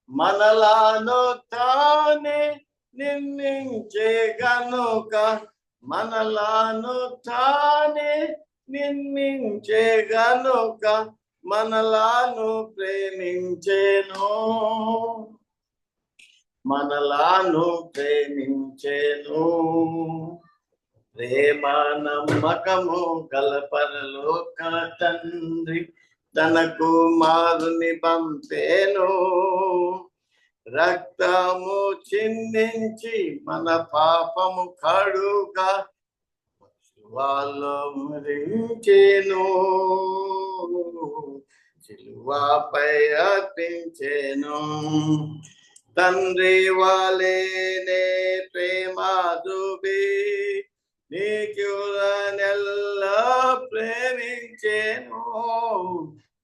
మనలాను తానే నిర్మించే గనుక మనలాను తానే నిర్మించే గనుక మనలాను ప్రేమించేను మనలాను ప్రేమించేను ప్రేమ నమ్మకము గల పరలోక తండ్రి తన కుమారుని పంపేను రక్తము చిందించి మన పాపము కడుగా వాళ్ళు మరించేను సిలువపై అర్పించేను తండ్రి వాలేనే ప్రేమ చూపి నీకులనెల్లా ప్రేమించేను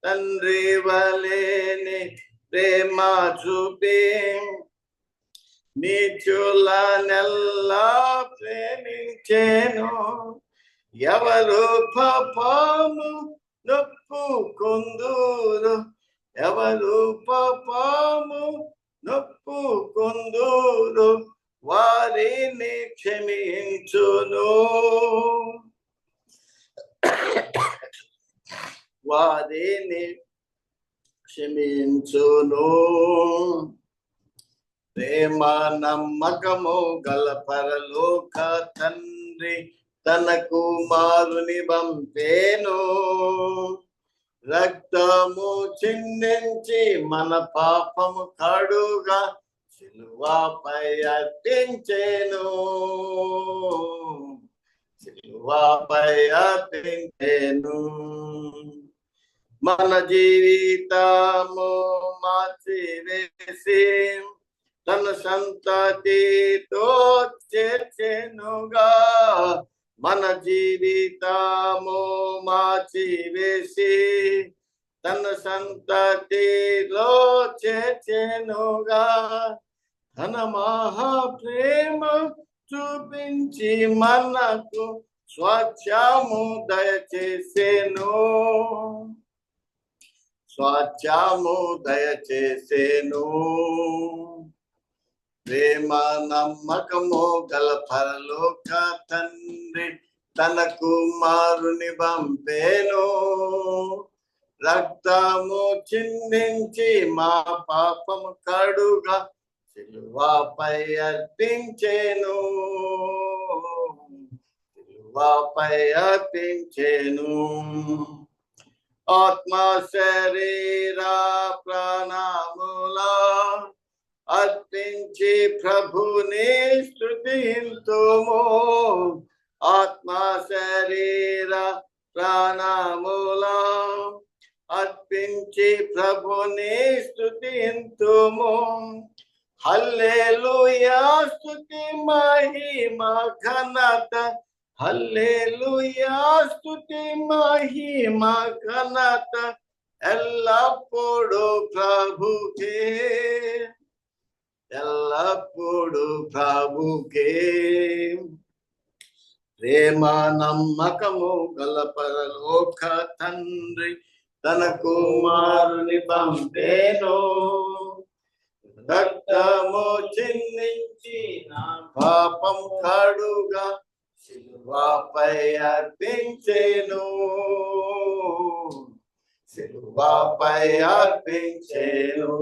తండ్రి వలేనే ప్రేమ చూపి నీచులనెల్లా ప్రేమించేను ఎవరు పాపము నొప్పుకొందురు ఎవరు పాపము నొప్పుకొందురు వారిని క్షమించును వారిని క్షమించును ప్రేమ నమ్మకము గల పరలోక తండ్రి తన కుమారుని పంపేను రక్తము చిందించి మన పాపము కడుగా సిలువపై అర్పించేను సిలువపై అర్పించేను మన జీవితము మార్చివేసి తన సంతతితో చేర్చెనుగా మన జీవితము మార్చివేసి తన సంతతిలో చేర్చెనుగా తన మహాప్రేమ చూపించి మనకు స్వాస్థ్యము దయచేసెను స్వాస్థ్యము దయచేసెను ప్రేమ నమ్మకము గల పరలోక తండ్రి తన కుమారుని పంపేను రక్తము చిందించి మా పాపము కడుగా సిలువపై అర్పించేను సిలువపై అర్పించేను ఆత్మ శరీర ప్రాణములా అర్పించి ప్రభుని స్తుతింతుము ఆత్మ శరీర ప్రాణములా అర్పించి ప్రభుని స్తుతింతుము హల్లెలూయా స్తుతి మహిమ ఘనత హల్లెలూయా స్తుతి మహిమ ఘనత ఎల్లప్పుడు ప్రభుకే ఎల్లప్పుడు ప్రభుకే ప్రేమ నమ్మకము గల పరలోక తండ్రి తన కుమారుని పంపేను రక్తము చిందించి నా పాపం కడుగా సిలువపై అర్పించేను సిలువపై అర్పించేను.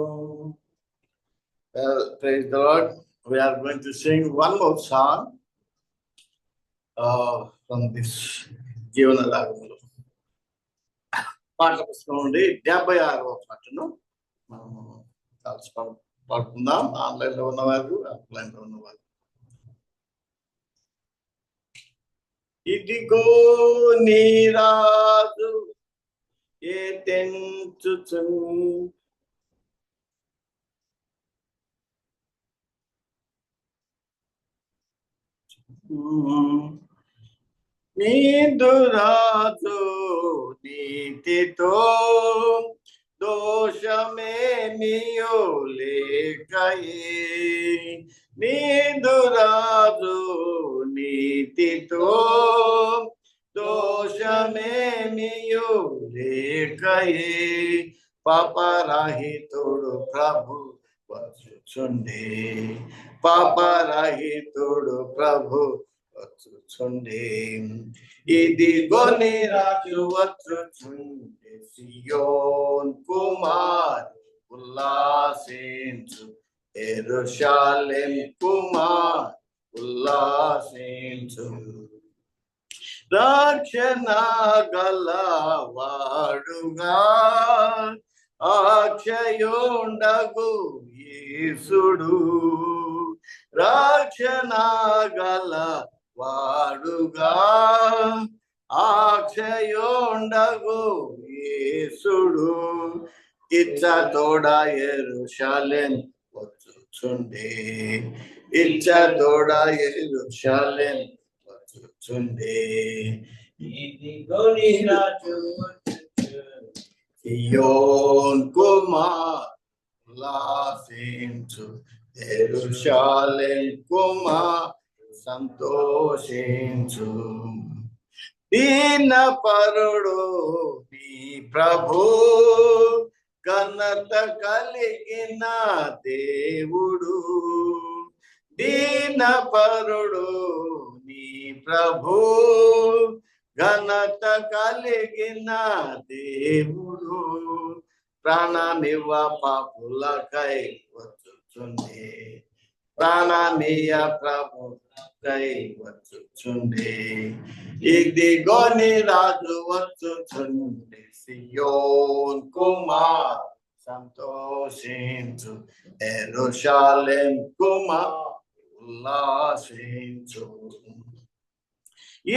Well, praise the Lord. We are going to sing one more song from this జీవన రాగములు. పాటల పుస్తకం నుండి 76వ పాటను మనము కలిసి పాడుకుందాం. ఆన్లైన్ లో ఉన్నవారు ఆఫ్లైన్ లో ఉన్నవారు. ఇదిగో నీ రాజు ఏ తెంచుచు నీదు రాజు నీతితో దోషమేమియో లేకయే నీదు రాజు నీతితో దోషమేమియో లేకయే పాపరహితుడు ప్రభు వచ్చుచుండే, పాపరహితుడు ప్రభు వచ్చుచుండే. ఇదిగో నీ రాజు వచ్చుచుండే, సియోన్ కుమార్ ఉల్లాసించు, యెరూషలేం కుమార్ ఉల్లాసించు. రక్షణ గలవాడుగా అక్షయుండగు యేసుడు, రక్షణ గలవాడుగా అక్షయుండగు యేసుడు. ఇచ్చతోడ యెరూషలేం వచ్చుచుండే, ఇచ్చతోడ యెరూషలేం వచ్చుచుండే. ఇదిగో నీ రాజు సియోన్ కుమార్ ఉల్లాసించు, యెరూషలేం కుమార్ సంతోషించు. దీన పరుడు నీ ప్రభు, ఘనత కలిగిన దేవుడు. దీన పరుడు నీ ప్రభు, ఘనత కలిగిన దేవుడు. ప్రాణమివ్వ పాపులకై వచ్చుచుండే, ప్రాణమియ ప్రభుకై వచ్చుచుండే. ఇదిగో నీ రాజు వచ్చుచుండే, సియోన్ కుమార్ సంతోషించు, యెరూషలేం కుమార్ ఉల్లాసించు.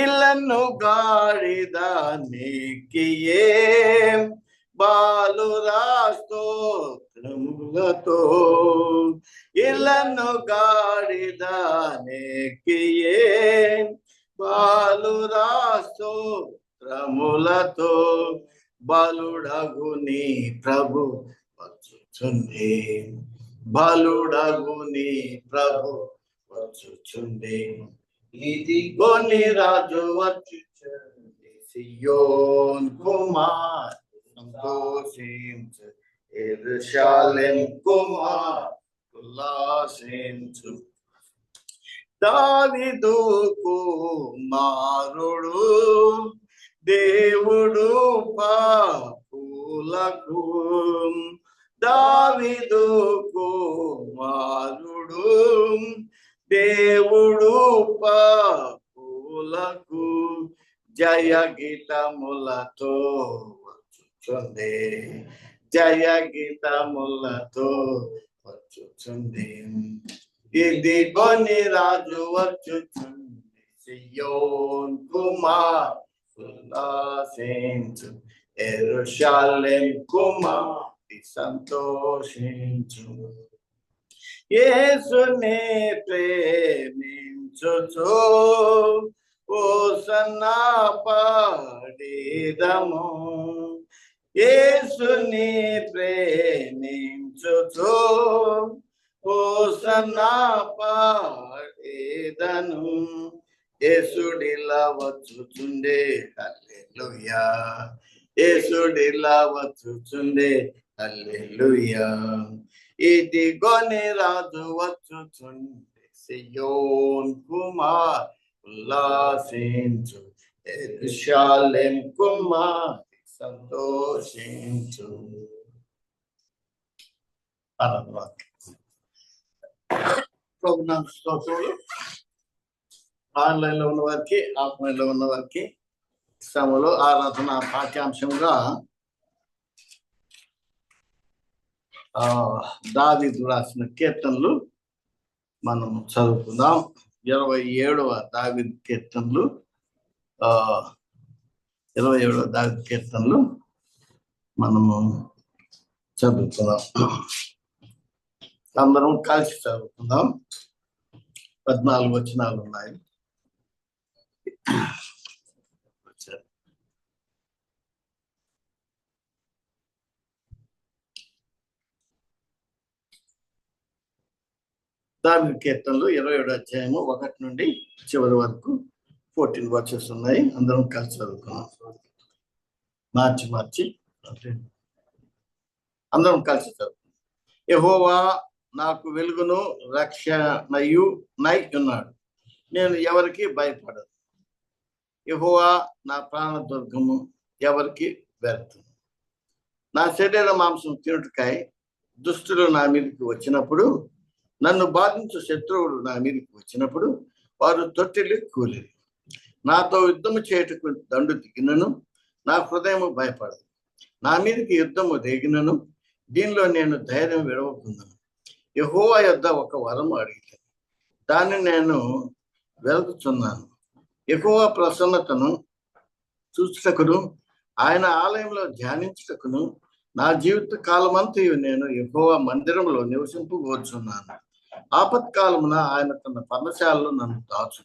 ఇలను గాడిద నెక్కియే బాలురా స్తోత్రములతో, ఇలను గాడిద నెక్కియే బాలురా స్తోత్రములతో. బలుడగు నీ ప్రభు వచ్చుచుండే, బలుడగు నీ ప్రభు వచ్చుచుండే. ఇదిగో నీ రాజు వచ్చుచుండే, సియోన్ కుమార్ సంతోషించు, యెరూషలేం కుమార్ ఉల్లాసించు. దావీదు కుమారుడు దేవుడు పాపులకు, దావీదు కుమారుడు దేవుడు పాపులకు. జయ గీతములతో వచ్చుచుండే, జయ గీతములతో వచ్చుచుండే. ఇదిగో నీ రాజు వచ్చుచుండే, సియోన్ కుమార్ ఉల్లాసించు, యెరూషలేం కుమార్ సంతోషించు. యేసునే ప్రేమించుచు హోసన్నా పాడేదము, యేసుని ప్రేమించుచు హోసన్నా పాడేదను. యేసుడిలా వచ్చుచుండే, హల్లెలూయా, యేసుడిలా వచ్చుచుండే, హల్లెలూయా. ఇదిగో నీ రాజు వచ్చుచుండే, సియోన్ కుమార్ ఉల్లాసించు, యెరూషలేం కుమార్ సంతోషించు. స్తోత్రములు. ఆన్లైన్ లో ఉన్న వారికి, ఆఫ్లైన్ లో ఉన్న వారికి సమయంలో ఆరాధన పాఠ్యాంశంగా దావీదు రాసిన కీర్తనలు మనం చదువుకుందాం. 27వ దావీదు కీర్తనలు, 27వ దావీదు కీర్తనలు మనము చదువుకుందాం. అందరం కలిసి చదువుకుందాం. 14 వచనాలు ఉన్నాయి. దావీదు కీర్తనలు 27వ అధ్యాయము 1 నుండి చివరి వరకు 14 వర్సెస్ ఉన్నాయి. అందరం కలిసి చదువుకున్నాం. మార్చి అందరం కలిసి చదువుతాం. యెహోవా నాకు వెలుగును రక్షణయు నై ఉన్నాడు, నేను ఎవరికి భయపడను. యెహోవా నా ప్రాణదుర్గము, ఎవరికి వ్యర్థము. నా శరీర మాంసం తినుటకై దుష్టులు నా మీదకి వచ్చినప్పుడు, నన్ను బాధించు శత్రువులు నా మీదకి వచ్చినప్పుడు, వారు తొట్టిల్లి కూలిరి. నాతో యుద్ధము చేయుటకు దండు దిగినను నా హృదయము భయపడదు. నా మీదకి యుద్ధము రేగినను దీనిలో నేను ధైర్యం విడవకుందును. యెహోవా యొద్ద ఒక వరము అడిగితే దాన్ని నేను వెలుగుచున్నాను. యెహోవా ప్రసన్నతను చూచుటకును ఆయన ఆలయంలో ధ్యానించుటకును నా జీవిత కాలమంతయు నేను యెహోవా మందిరంలో నివసింపగోరుచున్నాను. ఆపత్కాలమున ఆయన తన పర్ణశాలలో నన్ను దాచు,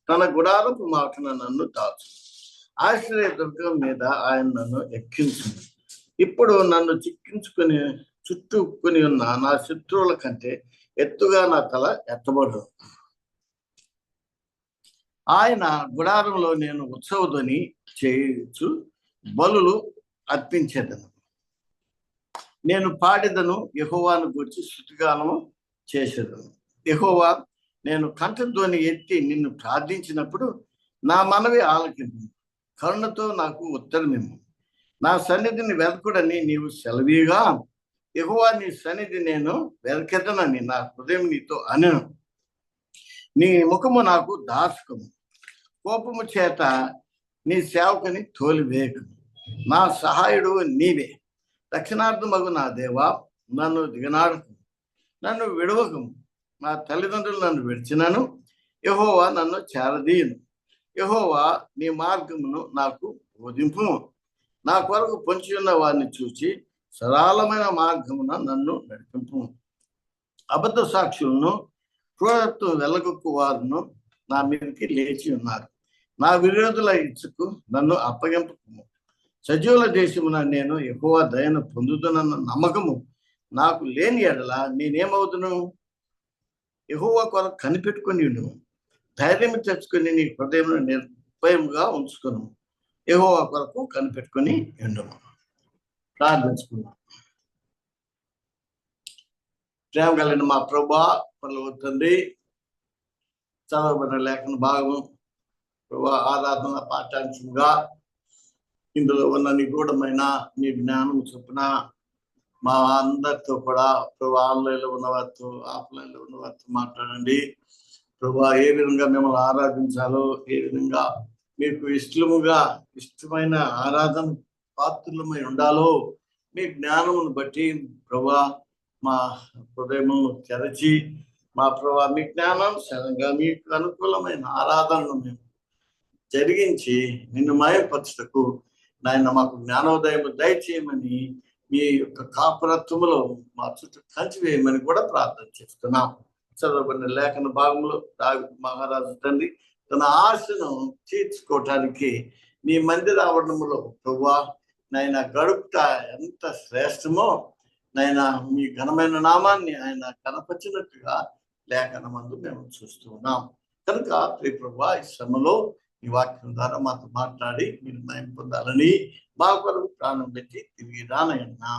తన గుడారపు మాటన నన్ను దాచు. ఆశ్రయ దుర్గం మీద ఆయన నన్ను ఎక్కించును. ఇప్పుడు నన్ను చుట్టుకుని ఉన్న నా శత్రువుల కంటే ఎత్తుగా నా తల ఎత్తబడు. ఆయన గుడారంలో నేను ఉత్సవధ్వని చేయొచ్చు బలులు అర్పించేదను. నేను పాడేదను, యెహోవాను గురించి స్తుతిగానము చేసేదను. యెహోవా, నేను కంఠధ్వని ఎత్తి నిన్ను ప్రార్థించినప్పుడు నా మనవి ఆలకింపు. కరుణతో నాకు ఉత్తరమిమ్ము. నా సన్నిధిని వెదకుడని నీవు సెలవీగా, యెహోవా నీ సన్నిధి నేను వెదకెదనని నా హృదయం నీతో అనెను. నీ ముఖము నాకు దాసుకము, కోపము చేత నీ సేవకుని తోలివేయకము. నా సహాయుడు నీవే. రక్షణార్థమగు నా దేవా, నన్ను దిగనాడకము, నన్ను విడవకము. నా తల్లిదండ్రులు నన్ను విడిచినను యెహోవా నన్ను చేరదీయును. యెహోవా నీ మార్గమును నాకు బోధింపు. నా కొరకు పొంచి ఉన్న వారిని చూచి సరళమైన మార్గమున నన్ను నడిపింపు. అబద్ధ సాక్షులను క్రూరత్వం వెళ్ళగొక్కు వారును నా మీదకి లేచి ఉన్నారు. నా విరోధుల ఇచ్చుకు నన్ను అప్పగింపము. సజీవుల దేశమున నేను యెహోవా దయను పొందుతున్న నమ్మకము నాకు లేని ఎడల నేనేమవుతును? యెహోవా కొరకు కనిపెట్టుకుని ఉండుము. ధైర్యం తెచ్చుకొని నీ హృదయం నిర్భయముగా ఉంచుకును. యెహోవా కొరకు కనిపెట్టుకుని ఉండుము. ప్రార్థించుకున్నాం. ప్రేమ కలిగిన మా ప్రభువా, పరలోక తండ్రి, చదవబడిన లేఖన భాగం ప్రభా ఆరాధన పాఠ్యాంశంగా ఇందులో ఉన్న నిగూఢమైన నీ జ్ఞానం చొప్పున మా అందరితో కూడా ప్రభా ఆన్లైన్లో ఉన్న వారితో ఆఫ్లైన్లో ఉన్న వారితో మాట్లాడండి. ప్రభా ఏ విధంగా మిమ్మల్ని ఆరాధించాలో, ఏ విధంగా మీకు ఇష్టమైన ఆరాధన పాత్రులమై ఉండాలో మీ జ్ఞానమును బట్టి ప్రభా మా హృదయమును తెరచి మా ప్రభా మీ జ్ఞానానుసారంగా మీకు అనుకూలమైన ఆరాధనను మేము జరిగించి నిన్ను మయపరచుటకు నాయన మాకు జ్ఞానోదయము దయచేయమని మీ యొక్క కాపురత్వములో మా చుట్టూ కంచి వేయమని కూడా ప్రార్థన చేస్తున్నాం. చదవబడిన లేఖన భాగంలో దావీదు మహారాజు తండ్రి తన ఆశను తీర్చుకోవటానికి నీ మందిర ఆవరణములో ప్రభువా నాయన గడుపుట ఎంత శ్రేష్టమో నాయన మీ ఘనమైన నామాన్ని ఆయన కనపరిచినట్టుగా లేఖనమందు మేము చూస్తూ ఉన్నాం. కనుక ప్రియ ప్రభువా ఈ శ్రమలో ఈ వాక్యం ద్వారా మాతో మాట్లాడి మీరు మయం పొందాలని మా కొరకు ప్రాణం పెట్టి తిరిగి రానయన్నా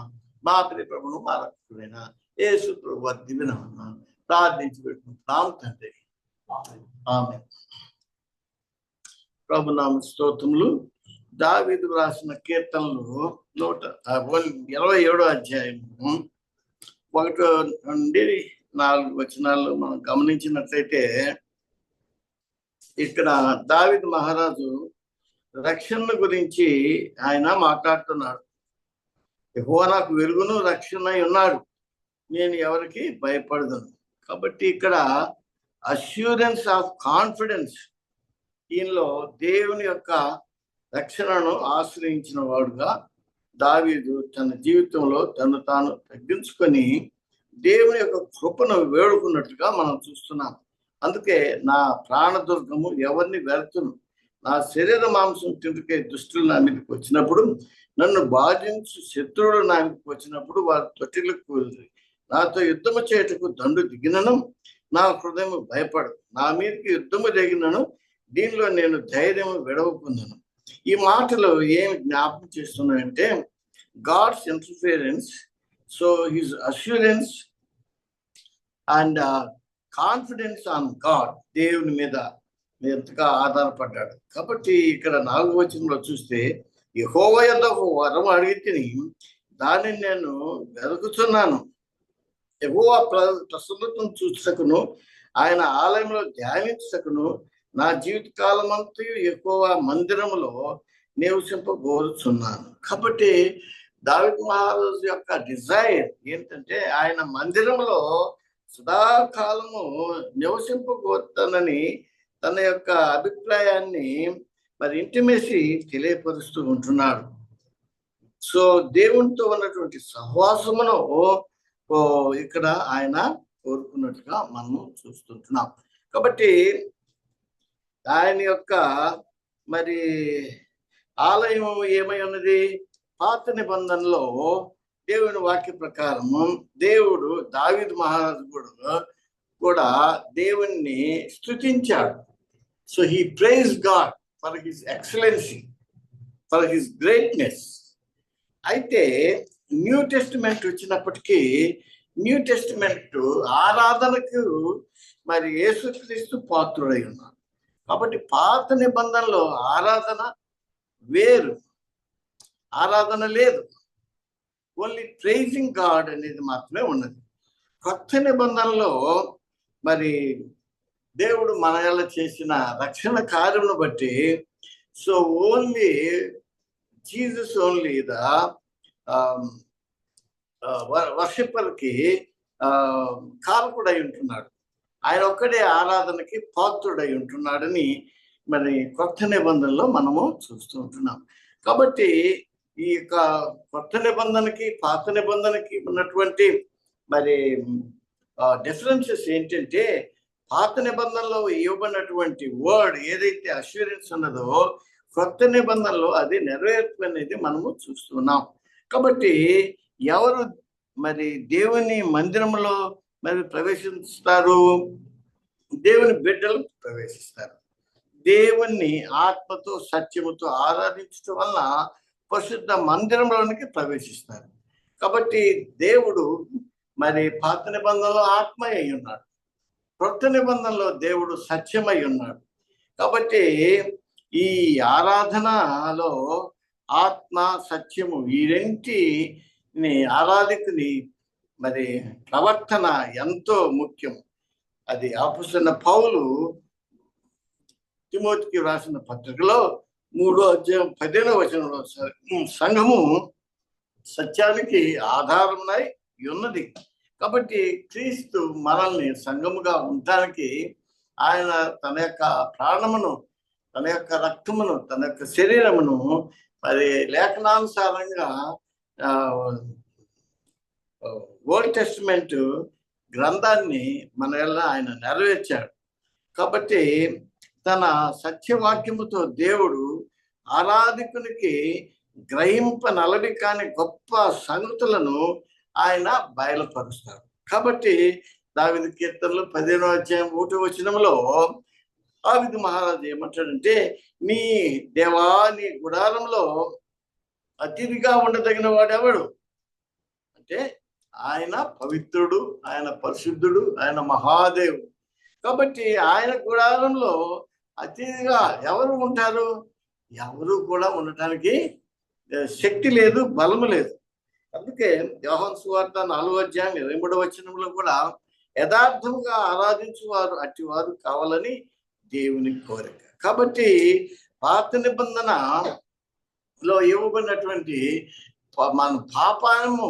మా ప్రియ ప్రభువును మా రక్షకుడైన యేసు ప్రభువు దివ్యనామమున ప్రార్థించి పెట్టుకుంటున్నాం తండ్రి. ఆమేన్. ప్రభునామ స్తోత్రములు. దావీదు రాసిన కీర్తనలు 127వ అధ్యాయము 1 నుండి 4 వచనాలు మనం గమనించినట్లయితే ఇక్కడ దావీదు మహారాజు రక్షణ గురించి ఆయన మాట్లాడుతున్నాడు. యెహోవా నాకు వెలుగును రక్షణ ఉన్నాడు, నేను ఎవరికి భయపడదును. కాబట్టి ఇక్కడ అష్యూరెన్స్ ఆఫ్ కాన్ఫిడెన్స్, దీనిలో దేవుని యొక్క రక్షణను ఆశ్రయించిన వాడుగా దావీదు తన జీవితంలో తను తాను తగ్గించుకొని దేవుని యొక్క కృపను వేడుకున్నట్టుగా మనం చూస్తున్నాం. అందుకే నా ప్రాణదుర్గము ఎవరిని వెళ్తును, నా శరీర మాంసం తింటుకే దుష్టులు నా మీదకి వచ్చినప్పుడు, నన్ను బాధించు శత్రువులు నా మీదకి వచ్చినప్పుడు వారు తొట్టిలకు కూలిరి. నాతో యుద్ధము చేయుటకు దండు దిగినను నా హృదయం భయపడదు. నా మీదకి యుద్ధము దిగినను దీనిలో నేను ధైర్యం విడవకుందును. ఈ మాటలు ఏమి జ్ఞాపకం చేస్తున్నాయంటే God's interference. So his assurance and confidence on God, దేవుని మీద ఎంతగా ఆధారపడ్డాడు. కాబట్టి ఇక్కడ 4వ వచనంలో చూస్తే, యెహోవా యొద్ద ఒక వరం అడిగితిని, దానిని నేను వెతుకుతున్నాను. యెహోవా ప్రసన్నతను చూసకును, ఆయన ఆలయంలో ధ్యానించకును, నా జీవిత కాలమంతయు యెహోవా మందిరములో నివసింపగోరుచున్నాను. కాబట్టి దావీదు మహారాజు యొక్క డిజైర్ ఏంటంటే, ఆయన మందిరంలో సదాకాలము నివసింపగోరుతానని తన యొక్క అభిప్రాయాన్ని మరి ఇంటిమేసి తెలియపరుస్తూ ఉంటున్నాడు. సో దేవునితో ఉన్నటువంటి సహవాసమును ఇక్కడ ఆయన కోరుకున్నట్టుగా మనము చూస్తుంటున్నాం. కాబట్టి ఆయన యొక్క మరి ఆలయం ఏమై ఉన్నది? పాత నిబంధనలో దేవుని వాక్య ప్రకారము దేవుడు దావీదు మహారాజు కూడా దేవుణ్ణి స్తుతించాడు. So he praise God for his excellency, for his greatness. అయితే న్యూ టెస్టిమెంట్ వచ్చినప్పటికీ న్యూ టెస్టిమెంట్ ఆరాధనకు మరి యేసుక్రీస్తు పాత్రుడై ఉన్నాడు. కాబట్టి పాత నిబంధనలో ఆరాధన వేరు, ఆరాధన లేదు, ఓన్లీ ప్రైజింగ్ గాడ్ అనేది మాత్రమే ఉన్నది. కొత్త నిబంధనలో మరి దేవుడు మన ఎలా చేసిన రక్షణ కార్యమును బట్టి, so only Jesus only the వర్షిపర్కి కారకుడై ఉంటున్నాడు, ఆయన ఒక్కడే ఆరాధనకి పాత్రుడై ఉంటున్నాడని మరి కొత్త నిబంధనలో మనము చూస్తూ ఉంటున్నాం. కాబట్టి ఈ యొక్క కొత్త నిబంధనకి పాత నిబంధనకి ఉన్నటువంటి మరి డిఫరెన్సెస్ ఏంటంటే, పాత నిబంధనలో ఇవ్వబడినటువంటి వర్డ్ ఏదైతే అష్యూరెన్స్ ఉన్నదో, కొత్త నిబంధనలో అది నెరవేర్పు అనేది మనము చూస్తున్నాం. కాబట్టి ఎవరు మరి దేవుని మందిరంలో మరి ప్రవేశిస్తారు? దేవుని బిడ్డలు ప్రవేశిస్తారు. దేవుణ్ణి ఆత్మతో సత్యముతో ఆరాధించడం వలన పరిశుద్ధ మందిరంలోనికి ప్రవేశిస్తారు. కాబట్టి దేవుడు మరి పాత నిబంధనలో ఆత్మ అయి ఉన్నాడు, కొత్త నిబంధనలో దేవుడు సత్యమై ఉన్నాడు. కాబట్టి ఈ ఆరాధనలో ఆత్మ సత్యము ఈ రెంటిని ఆరాధికుని మరి ప్రవర్తన ఎంతో ముఖ్యం. అది అపొస్తలుడైన పౌలు తిమోతికి రాసిన పత్రికలో 3వ అధ్యాయం 15వ వచనంలో, సంఘము సత్యానికి ఆధారమై ఉన్నది. కాబట్టి క్రీస్తు మనల్ని సంఘముగా ఉండటానికి ఆయన తన యొక్క ప్రాణమును, తన యొక్క రక్తమును, తన యొక్క శరీరమును మరి లేఖనానుసారంగా ఓల్డ్ టెస్టిమెంట్ గ్రంథాన్ని మన వల్ల ఆయన నెరవేర్చాడు. కాబట్టి తన సత్యవాక్యముతో దేవుడు ఆరాధికునికి గ్రహింపనలవి కాని గొప్ప సంగతులను ఆయన బయలుపరుస్తాడు. కాబట్టి దావీదు కీర్తనలు 15వ అధ్యాయం 1వ వచనంలో దావీదు మహారాజు ఏమంటాడంటే, నీ దేవా నీ గుడారంలో అతిథిగా ఉండదగిన వాడెవడు అంటే, ఆయన పవిత్రుడు, ఆయన పరిశుద్ధుడు, ఆయన మహాదేవుడు. కాబట్టి ఆయన గుడారంలో అతిథిగా ఎవరు ఉంటారు? ఎవరు కూడా ఉండటానికి శక్తి లేదు, బలము లేదు. అందుకే యోహాను సువార్త 4వ అధ్యాయం 23వ వచనంలో కూడా యథార్థముగా ఆరాధించువారు అట్టివారు కావాలని దేవుని కోరిక. కాబట్టి పాత నిబంధనలో ఇవ్వబడినటువంటి మన పాపము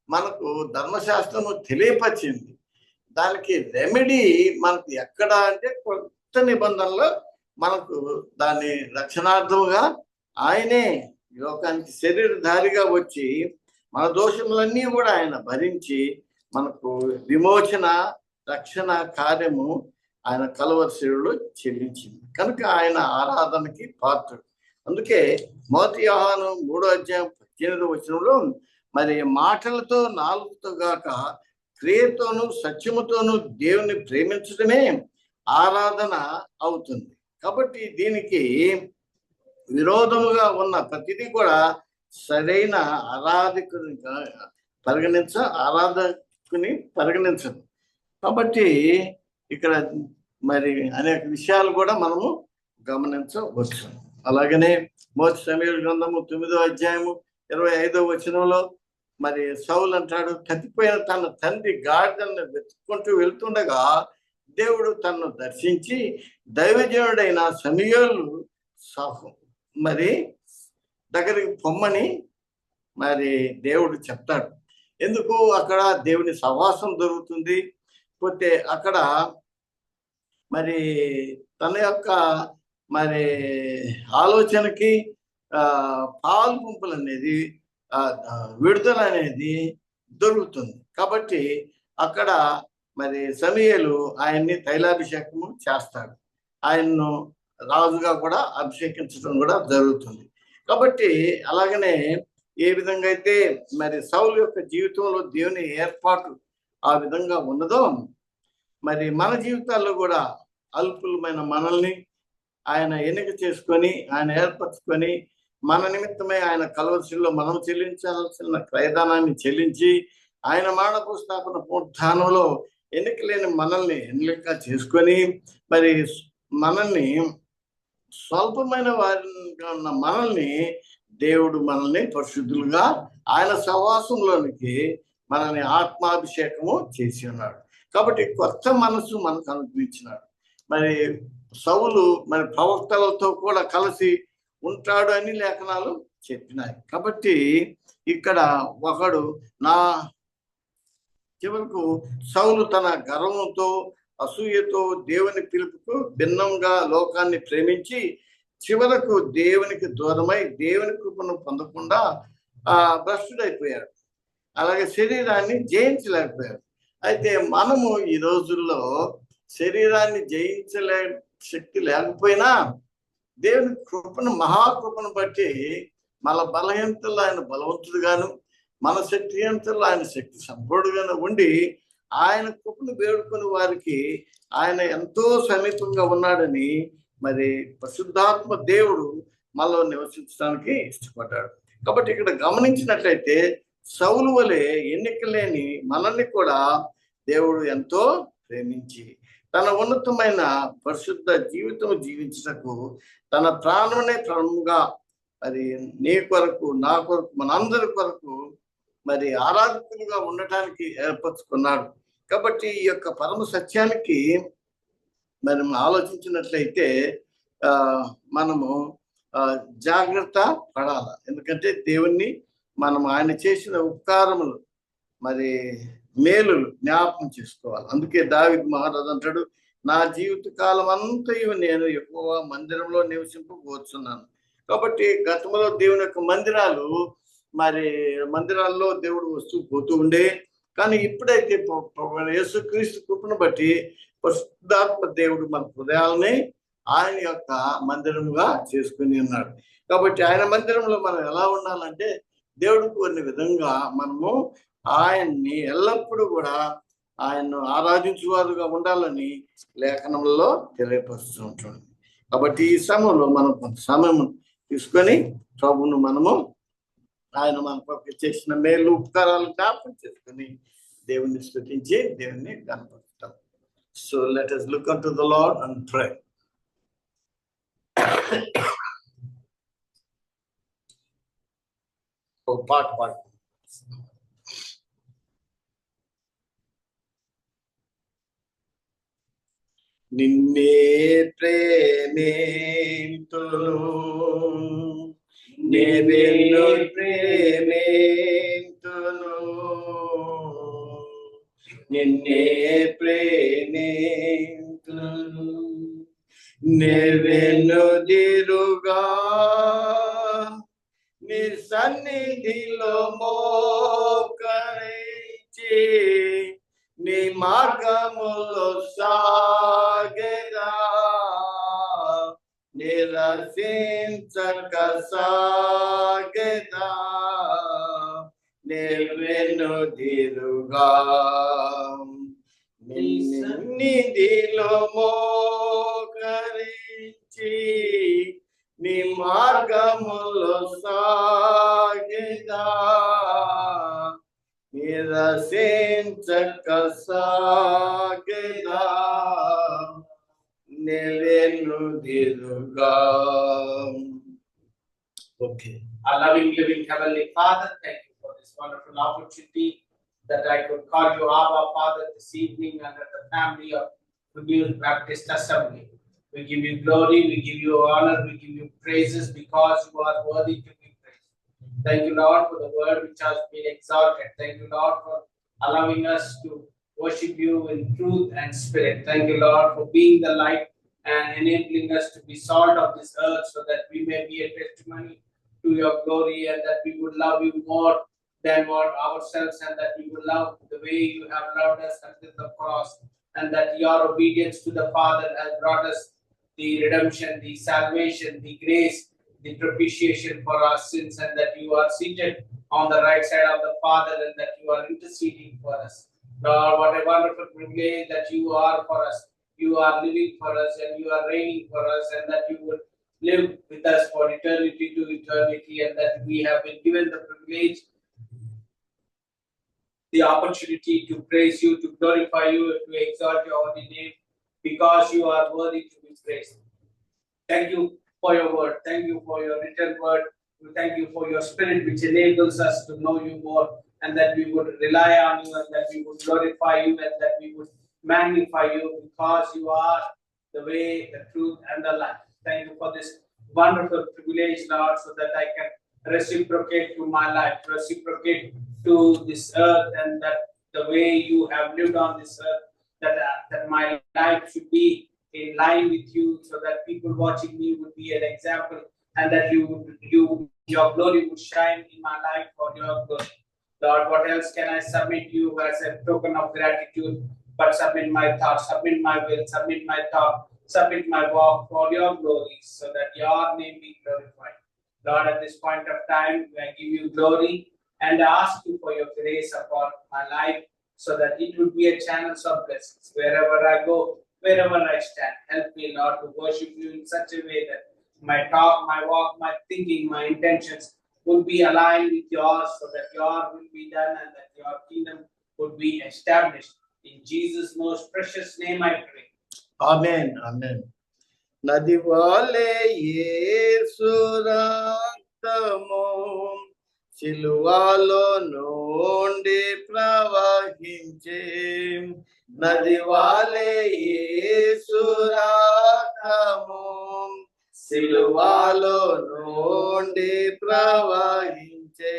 మనకు ధర్మశాస్త్రము తెలియపరిచింది. దానికి రెమెడీ మనకు ఎక్కడ అంటే కొత్త నిబంధనలో మనకు దాన్ని రక్షణార్థముగా ఆయనే లోకానికి శరీరధారిగా వచ్చి మన దోషములన్నీ కూడా ఆయన భరించి మనకు విమోచన రక్షణ కార్యము ఆయన కలువరి శిలువలో చెల్లించింది. కనుక ఆయన ఆరాధనకి పాత్రుడు. అందుకే మొదటి యోహాను 3వ అధ్యాయం 18వ వచనంలో, మరి మాటలతో నాలుగుతో గాక క్రియతోను సత్యముతోను దేవుని ప్రేమించడమే ఆరాధన అవుతుంది. కాబట్టి దీనికి విరోధముగా ఉన్న ప్రతిదీ కూడా సరైన ఆరాధకుని పరిగణించదు. కాబట్టి ఇక్కడ మరి అనేక విషయాలు కూడా మనము గమనించవచ్చు. అలాగనే మొదటి సమూయేలు గ్రంథము 9వ అధ్యాయము 25వ వచనంలో మరి సౌలు అంటాడు, తప్పిపోయిన తన తండ్రి గాడిదలను వెతుక్కుంటూ వెళ్తుండగా దేవుడు తనను దర్శించి దైవజనుడైన సమూయేలు మరి దగ్గరికి పొమ్మని మరి దేవుడు చెప్తాడు. ఎందుకు? అక్కడ దేవుని సహవాసం దొరుకుతుంది. పోతే అక్కడ మరి తన యొక్క మరి ఆలోచనకి పాల్పుంపులు అనేది విడుదల అనేది దొరుకుతుంది. కాబట్టి అక్కడ మరి సమూయేలు ఆయన్ని తైలాభిషేకము చేస్తాడు. ఆయన్ను రాజుగా కూడా అభిషేకించడం కూడా జరుగుతుంది. కాబట్టి అలాగనే ఏ విధంగా అయితే మరి సౌలు యొక్క జీవితంలో దేవుని ఏర్పాటు ఆ విధంగా ఉన్నదో, మరి మన జీవితాల్లో కూడా అల్పులమైన మనల్ని ఆయన ఎన్నిక చేసుకొని ఆయన ఏర్పరచుకొని మన నిమిత్తమై ఆయన కల్వరిశిలో మనం చెల్లించాల్సిన క్రయదానాన్ని చెల్లించి ఆయన మానవ స్థాపన పునరుత్థానంలో ఎన్నిక లేని మనల్ని ఎన్నిక చేసుకొని మరి మనల్ని స్వల్పమైన వారిగా ఉన్న మనల్ని దేవుడు మనల్ని పరిశుద్ధులుగా ఆయన సహవాసంలోనికి మనల్ని ఆత్మాభిషేకము చేసి ఉన్నాడు. కాబట్టి కొత్త మనసు మనకు అనుగ్రహించినాడు. మరి సౌలు మరి ప్రవక్తలతో కూడా కలిసి ఉంటాడు అని లేఖనాలు చెప్పినాయి. కాబట్టి ఇక్కడ ఒకడు చివరకు సౌలు తన గర్వంతో అసూయతో దేవుని పిలుపుకు భిన్నంగా లోకాన్ని ప్రేమించి చివరకు దేవునికి దూరమై దేవుని కృపను పొందకుండా భ్రష్టుడైపోయాడు. అలాగే శరీరాన్ని జయించలేకపోయాడు. అయితే మనము ఈ రోజుల్లో శరీరాన్ని జయించలే శక్తి లేకపోయినా దేవుని కృపను మహాకృపను బట్టి మన బలహీనతల్లో ఆయన బలవంతుడుగాను మన శక్తిహీనతల్లో ఆయన శక్తి సంపూర్ణుడుగాను ఉండి ఆయన కృపను వేడుకొని వారికి ఆయన ఎంతో సమీపంగా ఉన్నాడని మరి పరిశుద్ధాత్మ దేవుడు మనలో నివసించడానికి ఇష్టపడ్డాడు. కాబట్టి ఇక్కడ గమనించినట్లయితే సౌలు వలె ఎన్నిక లేని మనల్ని కూడా దేవుడు ఎంతో ప్రేమించి తన ఉన్నతమైన పరిశుద్ధ జీవితం జీవించటకు తన ప్రాణమే ప్రాణముగా మరి నీ కొరకు నా కొరకు మనందరి కొరకు మరి ఆరాధకులుగా ఉండటానికి ఏర్పరచుకున్నాడు. కాబట్టి ఈ యొక్క పరమ సత్యానికి మనం ఆలోచించినట్లయితే మనము జాగ్రత్త పడాలి. ఎందుకంటే దేవుణ్ణి మనం ఆయన చేసిన ఉపకారములు మరి మేలులు జ్ఞాపకం చేసుకోవాలి. అందుకే దావీదు మహారాజు అంటాడు, నా జీవిత కాలం అంతయు నేను ఎక్కువ మందిరంలో నివసింపబోతున్నాను. కాబట్టి గతంలో దేవుని యొక్క మందిరాల్లో దేవుడు వస్తూ పోతూ ఉండే, కానీ ఇప్పుడైతే యేసుక్రీస్తు కృపను బట్టి పరిశుద్ధాత్మ దేవుడు మన హృదయాలని ఆయన యొక్క మందిరముగా చేసుకుని ఉన్నాడు. కాబట్టి ఆయన మందిరంలో మనం ఎలా ఉండాలంటే దేవుడు కోరిన విధంగా మనము ఆయన్ని ఎల్లప్పుడూ కూడా ఆయన్ను ఆరాధించువారుగా ఉండాలని లేఖనంలో తెలియపరుస్తూ ఉంటుంది. కాబట్టి ఈ సమయంలో మనం కొంత సమయం తీసుకొని ప్రభువును మనము ఆయన మన పక్క చేసిన మేలు ఉపకారాలు జ్ఞాపకం చేసుకొని దేవుణ్ణి స్తుతించి దేవుణ్ణి కనపరుస్తాం. So let us look unto the Lord and pray. పాట నిన్నే ప్రేమింతును నిన్ను ప్రేమింతును నిన్నే ప్రేమింతును నెవెనుదిరుగా నీ సన్నిధిలో మోకరించి నీ మార్గములో సాగెదా నిరసించక సాగెదా నెవెనుదిరుగా నీ సన్నిధిలో మోకరించి నీ మార్గములో సాగెదా చక్కసాగేదా నెలెనుదిరుగా. Okay. Our loving, living Heavenly Father, thank you for this wonderful opportunity that I could call you Abba Father this evening under the family of Good News Baptist Assembly. We give you glory, we give you honor, we give you praises because you are worthy to be praised. Thank you, Lord, for the word which has been exalted. Thank you, Lord, for allowing us to worship you in truth and spirit. Thank you, Lord, for being the light and enabling us to be salt of this earth so that we may be a testimony to your glory and that we would love you more than what ourselves and that we would love the way you have loved us until the cross and that your obedience to the Father has brought us the redemption, the salvation, the grace, the propitiation for our sins and that you are seated on the right side of the Father and that you are interceding for us. Lord, what a wonderful privilege that you are for us. You are living for us and you are reigning for us and that you would live with us for eternity to eternity and that we have been given the privilege, the opportunity to praise you, to glorify you, to exalt your holy name because you are worthy to be praised. Thank you for your word. Thank you for your written word. We thank you for your spirit which enables us to know you more and that we would rely on you and that we would glorify you and that we would magnify you because you are the way, the truth and the life. Thank you for this wonderful privilege, Lord, so that I can reciprocate to my life, reciprocate to this earth and that the way you have lived on this earth, that my life should be in line with you so that people watching me would be an example and that your glory would shine in my life for your glory. Lord, what else can I submit you as a token of gratitude but submit my thoughts, submit my will, submit my thought, submit my walk for your glory so that your name be glorified. Lord, at this point of time, I give you glory and ask you for your grace upon my life so that it would be a channel of blessings. Wherever I go, wherever I stand, help me, Lord, to worship you in such a way that my talk, my walk, my thinking, my intentions would be aligned with yours so that your will be done and that your kingdom would be established. In Jesus' most precious name I pray. Amen. Amen. నది వాలే యేసు రక్తము సిలువలో నుండి ప్రవహించే, నది వాలే యేసు రక్తము సిలువలో నుండి ప్రవహించే,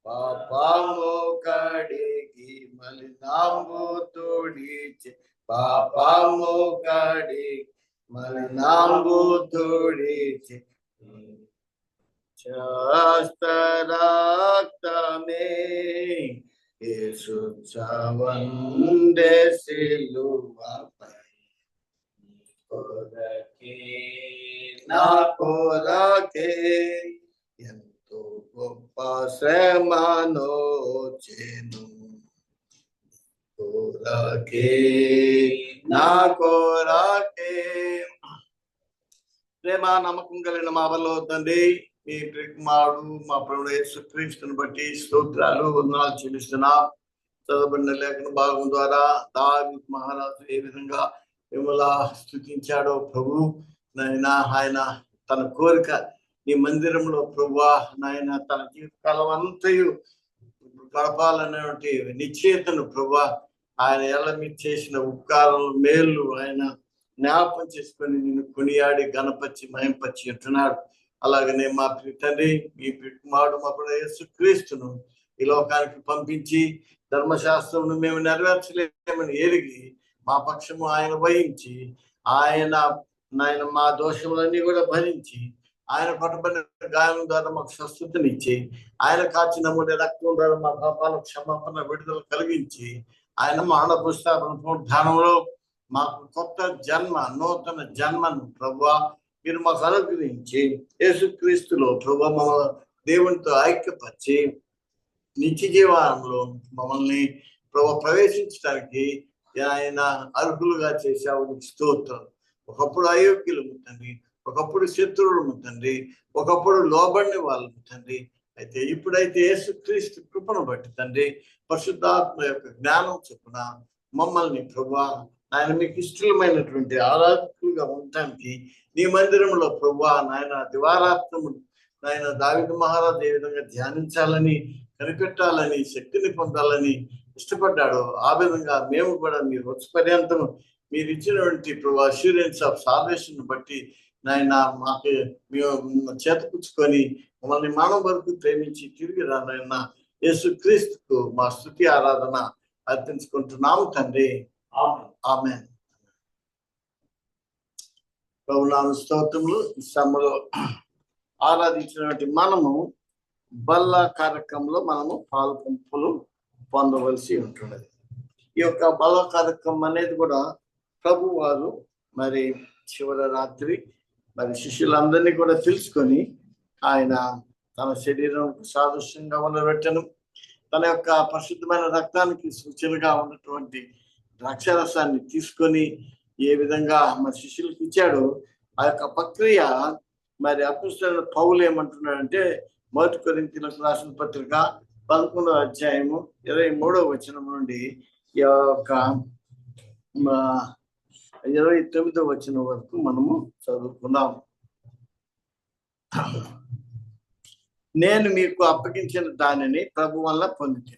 పాపము కడిగి మలినాంబు తుడిచే, పాపము కడిగి మలినాంబు తుడిచే, రక్తమే యేసు చవందే సిలువపై, కొరకే నా కొరకే ఎంతో గొప్ప శ్రమనొచ్చెను, కొరకే నా కొరకే. ప్రేమ నమ్మకం కలిగిన మా వల్ల తండ్రి, మీ కుమారుడు మా ప్రభువు యేసుక్రీస్తుని బట్టి స్తోత్రాలు వందనాలు చెల్లిస్తున్నాం. చదవబడిన లేఖన భాగం ద్వారా దావీదు మహారాజు ఏ విధంగా మిమ్మల్ని స్తుతించాడో ప్రభు నాయన, ఆయన తన కోరిక నీ మందిరంలో ప్రభువా నాయన తన జీవితకాలం అంతయు గడపాలనేటువంటి నిశ్చయితను ప్రభువా ఆయన ఎలా మీరు చేసిన ఉపకారం మేలు ఆయన జ్ఞాపకం చేసుకొని నిన్ను కొనియాడి గణపరిచి మహింపరిచి అంటున్నాడు. అలాగనే మా తండ్రి మీ కుమారుడు మా ప్రభువు యేసుక్రీస్తును ఈ లోకానికి పంపించి ధర్మశాస్త్రం మేము నెరవేర్చలేమని ఎరిగి మా పక్షము ఆయన వహించి ఆయన మా దోషములన్నీ కూడా భరించి ఆయన పట్టబడిన గాయం ద్వారా మాకు స్వస్థతనిచ్చి ఆయన కాచిన మూడే రక్తం ద్వారా మా పాపాలకు క్షమాపణ విడుదల కలిగించి ఆయన మరణ పుస్తకం పునరుద్ధానంలో మాకు కొత్త జన్మ నూతన జన్మను ప్రభువా మీరు మాకు అనుగ్రహించి యేసుక్రీస్తులో ప్రభువా మమ్మల్ని దేవునితో ఐక్యపరిచి నిత్య జీవనంలో మమ్మల్ని ప్రభువా ప్రవేశించడానికి ఆయన అర్హులుగా చేశావు. స్తోత్రం. ఒకప్పుడు అయోగ్యులము తండ్రి, ఒకప్పుడు శత్రువులము తండ్రి, ఒకప్పుడు లోబడిన వాళ్ళము తండ్రి, అయితే ఇప్పుడైతే యేసుక్రీస్తు కృపను బట్టి తండ్రి, పరిశుద్ధాత్మ యొక్క జ్ఞానం చొప్పున మమ్మల్ని ప్రభువా ఆయన మీకు ఇష్టమైనటువంటి ఆరాధకులుగా ఉండటానికి నీ మందిరంలో ప్రభువా నాయన దివారాత్రము నాయన దావీదు మహారాజు ఏ విధంగా ధ్యానించాలని, కనిపెట్టాలని, శక్తిని పొందాలని ఇష్టపడ్డాడు. ఆ విధంగా మేము కూడా మీరు వచ్చి పర్యంతం మీరు ఇచ్చినటువంటి ప్రభు అష్యూరెన్స్ ఆఫ్ సాల్వేషన్ బట్టి నాయన మాకు మేము చేతపుచ్చుకొని మమ్మల్ని మానవ వరకు ప్రేమించి తిరిగి రానైనా యేసుక్రీస్తుకు మా స్తుతి ఆరాధన అర్పించుకుంటున్నాము తండ్రి. ఆమేన్. ప్రభునామ స్తోత్రములు. ఈ సమయంలో ఆరాధించినటువంటి మనము బల్ల కార్యక్రమంలో మనము పాలు పంపులు పొందవలసి ఉంటున్నది. ఈ యొక్క బల్ల కార్యక్రమం అనేది కూడా ప్రభు వారు మరి చివరి రాత్రి మరి శిష్యులందరినీ కూడా తెలుసుకొని ఆయన తన శరీరం సాదృశ్యంగా ఉండబెట్టను, తన యొక్క పరిశుద్ధమైన రక్తానికి సూచనగా ఉన్నటువంటి ద్రాక్షరసాన్ని తీసుకొని ఏ విధంగా మరి శిష్యులకు ఇచ్చాడో ఆ యొక్క ప్రక్రియ మరి అపోస్తలుడైన పౌలు ఏమంటున్నాడంటే 1 కొరింథీయులకు రాసిన పత్రిక 11వ అధ్యాయము 23వ వచనం నుండి ఈ యొక్క 29వ వచనం వరకు మనము చదువుకుందాం. నేను మీకు అప్పగించిన దానిని ప్రభు వల్ల పొందింది.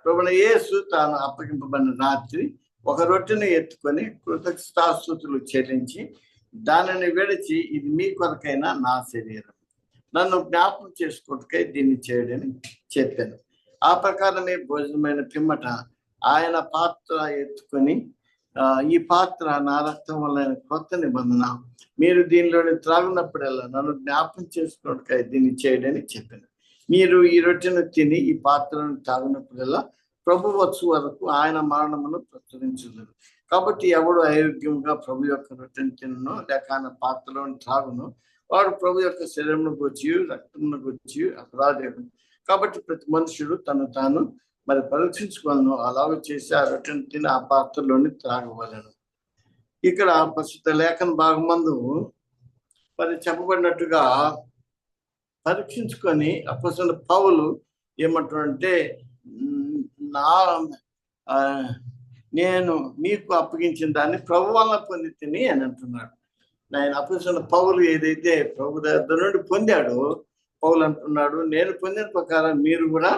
ప్రభువైన యేసు తాను అప్పగింపబడిన రాత్రి ఒక రొట్టెను ఎత్తుకొని కృతజ్ఞతాస్తుతులు చెల్లించి దానిని విడిచి, ఇది మీ కొరకైన నా శరీరం, నన్ను జ్ఞాపకం చేసుకుంటుకై దీన్ని చేయడని చెప్పాను. ఆ ప్రకారమే భోజనమైన పిమ్మట ఆయన పాత్ర ఎత్తుకొని, ఈ పాత్ర నా రక్తం వల్ల కొత్త నిబంధన, మీరు దీనిలోని త్రాగునప్పుడల్లా నన్ను జ్ఞాపకం చేసుకున్నట్టుగా దీన్ని చేయడని చెప్పాను. మీరు ఈ రొట్టెను తిని ఈ పాత్రను తాగినప్పుడల్లా ప్రభు వచ్చు వరకు ఆయన మరణమును ప్రచురించదు. కాబట్టి ఎవడు అయోగ్యంగా ప్రభు యొక్క రొట్టెను తినను లేక ఆయన పాత్రలోని త్రాగును వాడు ప్రభు యొక్క శరీరంను గుచ్చి రక్తంను గుచ్చి అపరాధం. కాబట్టి ప్రతి మనుషుడు తను తాను మరి పరీక్షించుకోవాలను, అలాగ చేసి ఆ రొట్టెను తిని ఆ పాత్రలోని త్రాగవలను. ఇక్కడ ప్రస్తుత లేఖన భాగమందు మరి చెప్పబడినట్టుగా పరీక్షించుకొని అపోస్తలుడైన పౌలు ఏమంటాడంటే, నేను మీకు అప్పగించిన దాన్ని ప్రభు వల్ల పొంది తిని అని అంటున్నాడు. నేను అపోస్తలుడైన పౌలు ఏదైతే ప్రభు దగ్గర నుండి పొందాడో పౌలు అంటున్నాడు, నేను పొందిన ప్రకారం మీరు కూడా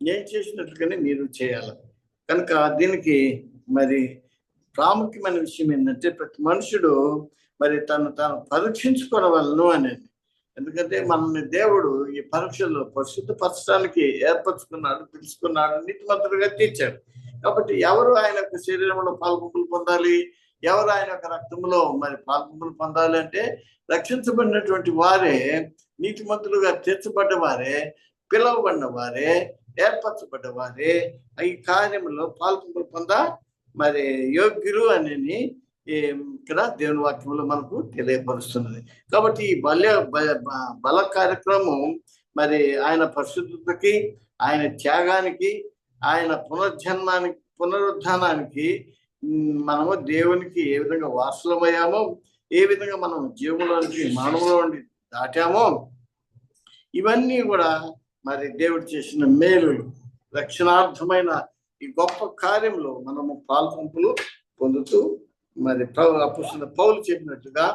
నేను చేసినట్లుగానే మీరు చేయాలి. కనుక దీనికి మరి ప్రాముఖ్యమైన విషయం ఏంటంటే ప్రతి మనుషుడు మరి తాను పరీక్షించుకోవలను అనేది. ఎందుకంటే మనల్ని దేవుడు ఈ పరీక్షల్లో పరిశుద్ధపరచడానికి ఏర్పరచుకున్నాడు, పిలుచుకున్నాడు, నీతిమంతులుగా తీర్చాడు. కాబట్టి ఎవరు ఆయన యొక్క శరీరంలో పాల్పంపులు పొందాలి, ఎవరు ఆయన యొక్క రక్తంలో మరి పాల్పంపులు పొందాలి అంటే రక్షించబడినటువంటి వారే, నీతిమంతులుగా తీర్చబడ్డ వారే, పిలువబడిన వారే, ఏర్పరచబడ్డ వారే ఈ కార్యంలో పాల్పంపులు పొందా మరి యోగ్యులు అని ఇక్కడ దేవుని వాక్యంలో మనకు తెలియపరుస్తున్నది. కాబట్టి ఈ బల కార్యక్రమం మరి ఆయన పరిశుద్ధతకి, ఆయన త్యాగానికి, ఆయన పునరుద్ధానానికి మనము దేవునికి ఏ విధంగా వారసులమయ్యామో, ఏ విధంగా మనం జీవంలోనికి మానవులో నుండి దాటామో, ఇవన్నీ కూడా మరి దేవుడు చేసిన మేలులు, రక్షణార్థమైన ఈ గొప్ప కార్యంలో మనము పాల్పంపులు పొందుతూ మరి అపోస్తలుడైన పౌలు చెప్పినట్టుగా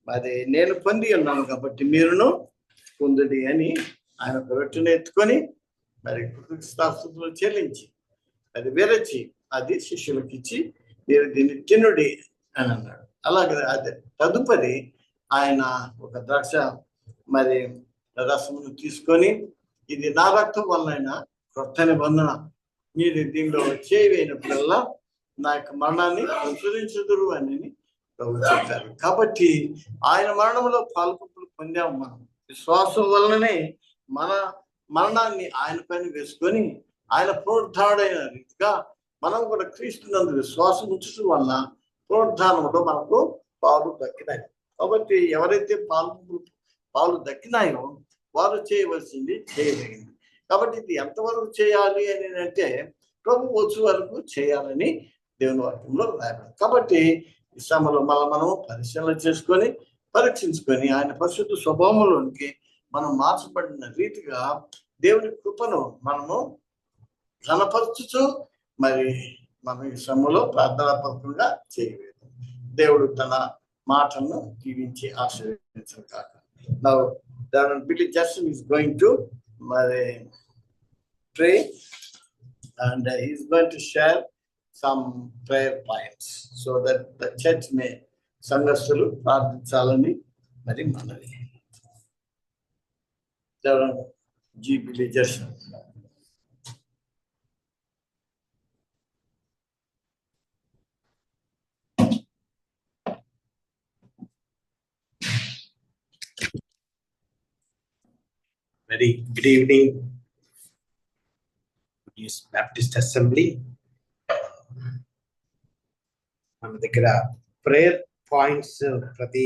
మరి నేను పొంది ఉన్నాను కాబట్టి మీరును పొందుడి అని ఆయన రొట్టెను ఎత్తుకొని మరి కృతజ్ఞతాస్తుతులు చెల్లించి అది విరచి అది శిష్యులకు ఇచ్చి మీరు దీన్ని తినుడి అని అన్నాడు. అలాగే అదే తదుపరి ఆయన ఒక ద్రాక్ష మరి రసమును తీసుకొని, ఇది నా రక్తం వలన క్రొత్త నిబంధన, మీరు దీనిలో చేయవేయినప్పుడల్లా నా యొక్క మరణాన్ని ప్రచురించుదురు అని ప్రభు చెప్పారు. కాబట్టి ఆయన మరణంలో పాల్పంపులు పొందాము. మనం విశ్వాసం వలననే మన మరణాన్ని ఆయన పైన వేసుకొని ఆయన పునరుద్ధారుడైన రీతిగా మనం కూడా క్రీస్తునందు విశ్వాసం ఉంచడం వలన పునరుద్ధానంలో మనకు పాలు దక్కినాయి. కాబట్టి ఎవరైతే పాలు దక్కినాయో వారు చేయవలసింది చేయదగింది. కాబట్టి ఇది ఎంతవరకు చేయాలి అని అంటే ప్రభు వచ్చు వరకు చేయాలని దేవుని వాక్యంలో రాయబడింది. కాబట్టి ఈ సమయంలో మనం పరిశీలన చేసుకొని పరీక్షించుకొని ఆయన పరిశుద్ధ స్వభావంలోనికి మనం మార్చబడిన రీతిగా దేవుని కృపను మనము కనపరచుచు మరి మనం ఈ సమయంలో ప్రార్థనాపూర్వకంగా చేయలేదు. దేవుడు తన మాటలను దీవించి ఆశీర్వదించను కాక. Now Billy Justin is going to pray and he is going to share some prayer points so that the church may సంఘస్థులు ప్రార్థించాలని మరి మనవి. Billy Justin. Very good evening, Good News Baptist Assembly. మన దగ్గర ప్రేయర్ పాయింట్స్ ప్రతి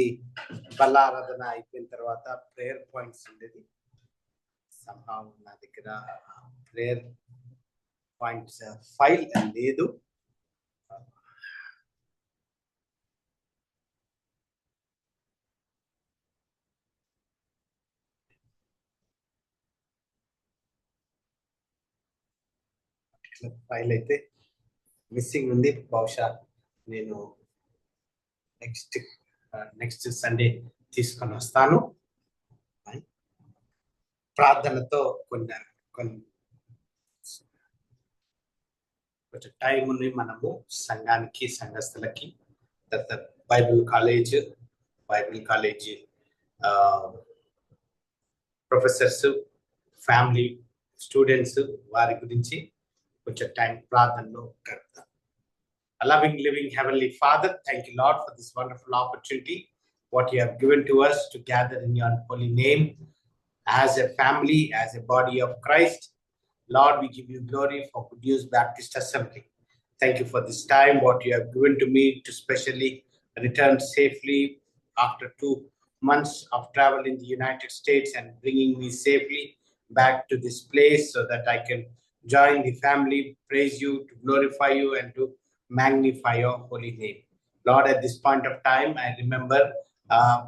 బలారాధన అయిపోయిన తర్వాత prayer points ఉండేది. సంభావం నా దగ్గర ప్రేయర్ పాయింట్స్ ఫైల్ లేదు. ఫైల్ అయితే మిస్సింగ్ ఉంది. బహుశా నేను నెక్స్ట్ సండే తీసుకొని వస్తాను. ప్రార్థనతో కొంచెం టైంని మనము సంఘానికి సంఘస్థులకి Bible college professors, family, students వారి గురించి కొంచెం టైం ప్రార్థనలో గడుపుతాం. Loving, living Heavenly Father, thank you, Lord, for this wonderful opportunity, what you have given to us to gather in your holy name as a family, as a body of Christ. Lord, we give you glory for Good News Baptist Assembly. Thank you for this time, what you have given to me to specially return safely after 2 months of travel in the United States and bringing me safely back to this place so that I can join the family, praise you, to glorify you, and to magnify your holy name. Lord, at this point of time, I remember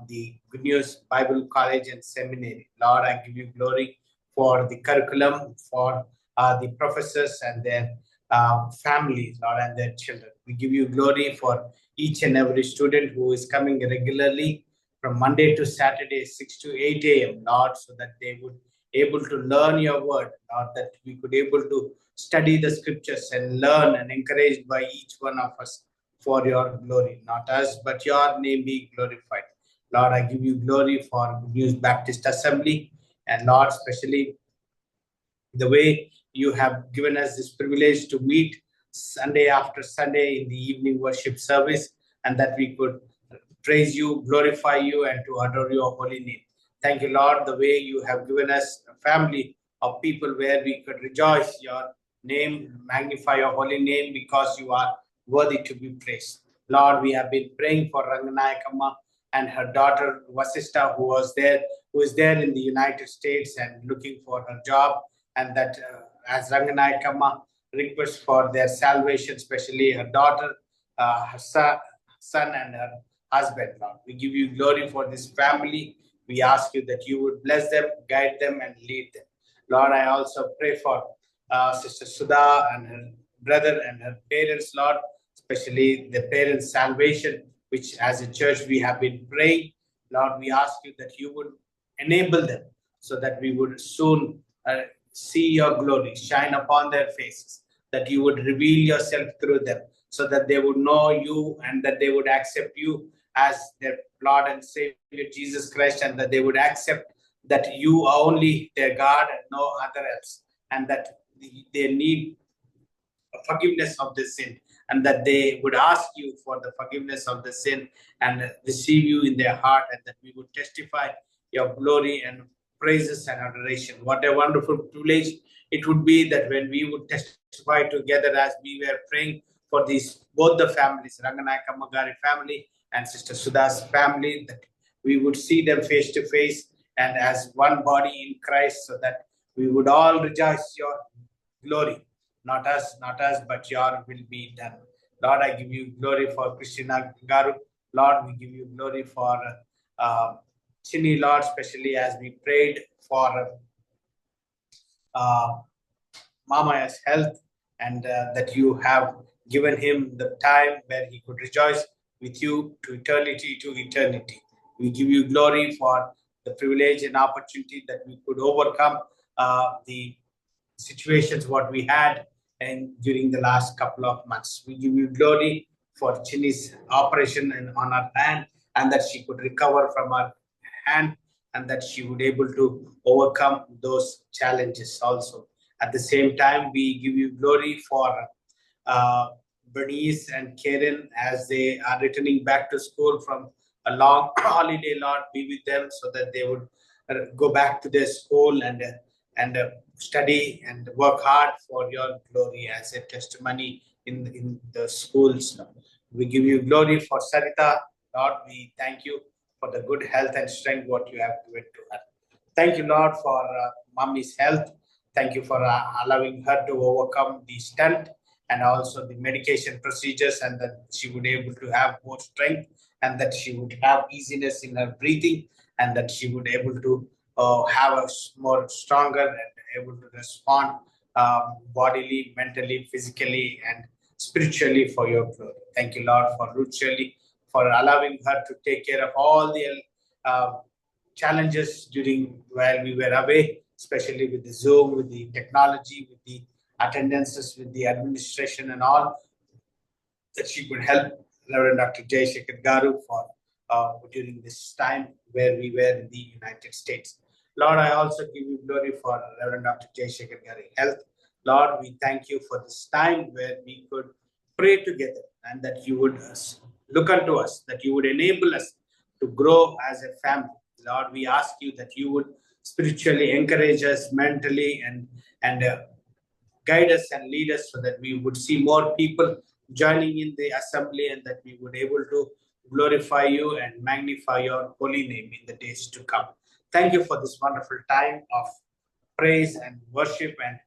the Good News Bible College and Seminary. Lord, I give you glory for the curriculum, for the professors and their families, Lord, and their children. We give you glory for each and every student who is coming regularly from Monday to Saturday, 6 to 8 a.m., Lord, so that they would able to learn your word, Lord, that we could able to study the scriptures and learn and encouraged by each one of us for your glory. Not us, but your name be glorified. Lord, I give you glory for Good News Baptist Assembly, and Lord, especially the way you have given us this privilege to meet Sunday after Sunday in the evening worship service, and that we could praise you, glorify you, and to adore your holy name. Thank you, Lord, the way you have given us a family of people where we could rejoice your name, magnify your holy name, because you are worthy to be praised. Lord, we have been praying for Ranganayakama and her daughter Vasista, who is there in the United States and looking for her job, and that as Ranganayakama requests for their salvation, especially her daughter, her son and her husband, Lord. We give you glory for this family. We ask you that you would bless them, guide them, and lead them. Lord, I also pray for Sister Sudha and her brother and her parents, Lord, especially the parents' salvation, which as a church we have been praying. Lord, we ask you that you would enable them so that we would soon see your glory shine upon their faces, that you would reveal yourself through them, so that they would know you and that they would accept you as their Lord and Savior Jesus Christ, and that they would accept that you are only their God and no other else, and that they need forgiveness of the sin, and that they would ask you for the forgiveness of the sin and receive you in their heart, and that we would testify your glory and praises and adoration. What a wonderful privilege it would be that when we would testify together as we were praying for these both the families, Ranganayakama Gari family and Sister Sudha's family, that we would see them face to face and as one body in Christ, so that we would all rejoice your glory. Not us, but your will be done. Lord, I give you glory for Christina Garu. Lord, we give you glory for Chini, Lord, especially as we prayed for Mama's health, and that you have given him the time where he could rejoice with you to eternity to eternity. We give you glory for the privilege and opportunity that we could overcome the situations what we had and during the last couple of months. We give you glory for Chini's operation and on her hand, and that she could recover from her hand, and that she would able to overcome those challenges also. At the same time, we give you glory for uh, Bernice and Karen as they are returning back to school from a long holiday. Lord, be with them so that they would go back to their school and study and work hard for your glory as a testimony in the schools. We give you glory for Sarita. Lord, we thank you for the good health and strength what you have given to her. Thank you, Lord, for mommy's health. Thank you for allowing her to overcome the stunt and also the medication procedures, and that she would be able to have more strength, and that she would have easiness in her breathing, and that she would be able to have a more stronger and able to respond bodily, mentally, physically, and spiritually for your glory. Thank you, Lord, for Ruth Shelley, for allowing her to take care of all the challenges during while we were away, especially with the Zoom, with the technology, with the attendances, with the administration and all, that she could help Reverend Dr. Jay Shekhar Garu for during this time where we were in the United States. Lord, I also give you glory for Reverend Dr. Jay Shekhar Garu health. Lord, we thank you for this time where we could pray together, and that you would look unto us, that you would enable us to grow as a family. Lord, we ask you that you would spiritually encourage us mentally and guide us and lead us so that we would see more people joining in the assembly, and that we would able to glorify you and magnify your holy name in the days to come. Thank you for this wonderful time of praise and worship and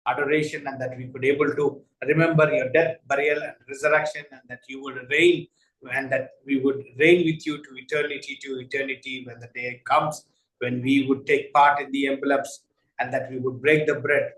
adoration, and that we could able to remember your death, burial, and resurrection, and that you would reign, and that we would reign with you to eternity when the day comes when we would take part in the emblems, and that we would break the bread,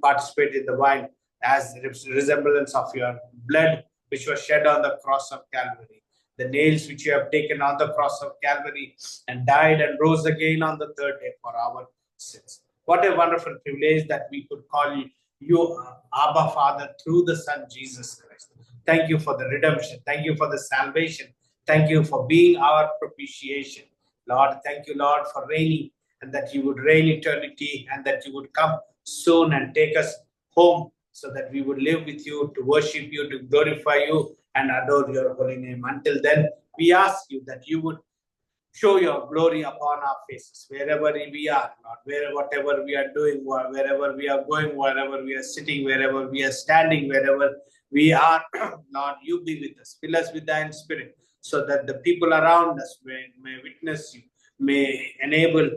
participate in the wine as resemblance of your blood which was shed on the cross of Calvary, the nails which you have taken on the cross of Calvary and died and rose again on the third day for our sins. What a wonderful privilege that we could call you Abba Father through the Son Jesus Christ. Thank you for the redemption. Thank you for the salvation. Thank you for being our propitiation. Lord, thank you, Lord, for reigning, and that you would reign eternity, and that you would come soon and take us home so that we would live with you, to worship you, to glorify you, and adore your holy name. Until then, we ask you that you would show your glory upon our faces, wherever we are, Lord, whatever we are doing, wherever we are going, wherever we are sitting, wherever we are standing, wherever we are, Lord, you be with us. Fill us with thine spirit, so that the people around us may witness you, may enable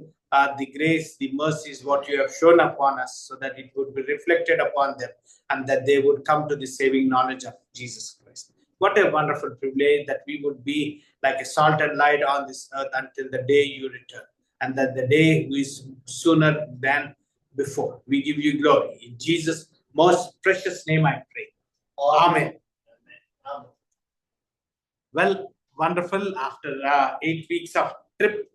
the grace, the mercies, what you have shown upon us, so that it would be reflected upon them, and that they would come to the saving knowledge of Jesus Christ. What a wonderful privilege that we would be like a salt and light on this earth until the day you return, and that the day is sooner than before. We give you glory. In Jesus' most precious name I pray. Amen. Amen. Well, wonderful. After 8 weeks of trip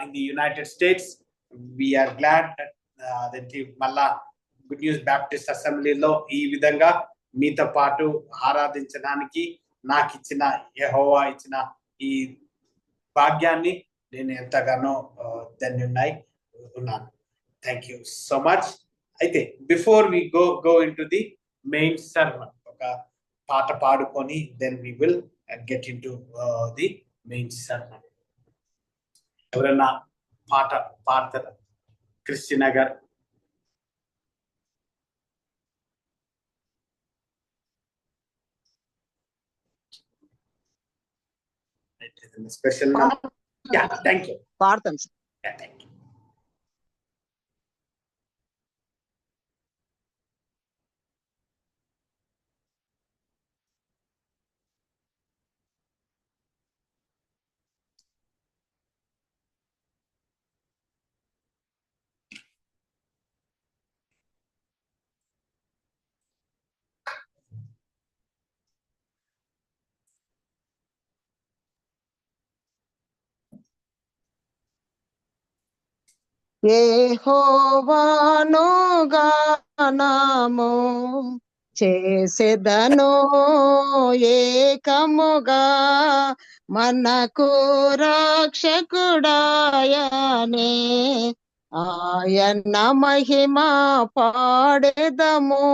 in the United States, we are glad that the Malla Good News Baptist Assembly లో ఈ విధంగా మీతో పాటు ఆరాధించడానికి నాకు ఇచ్చిన యెహోవా ఇచ్చిన ఈ భాగ్యాన్ని నేను ఎంతగానో ధన్యున్నాయి ఉన్నాను. Thank you so much. అయితే before we go into the main sermon, ఒక పాట పాడుకొని then we will get into the main sermon. ఎవరైనా పాట పాడతారా? క్రిస్టినా గారు. Special now. Yeah, thank you. Pardon. Yeah, thank you. యెహోవాను గానము చేసెదను ఏకముగా, మనకు రక్షకుడాయనే ఆయన మహిమ పాడెదము,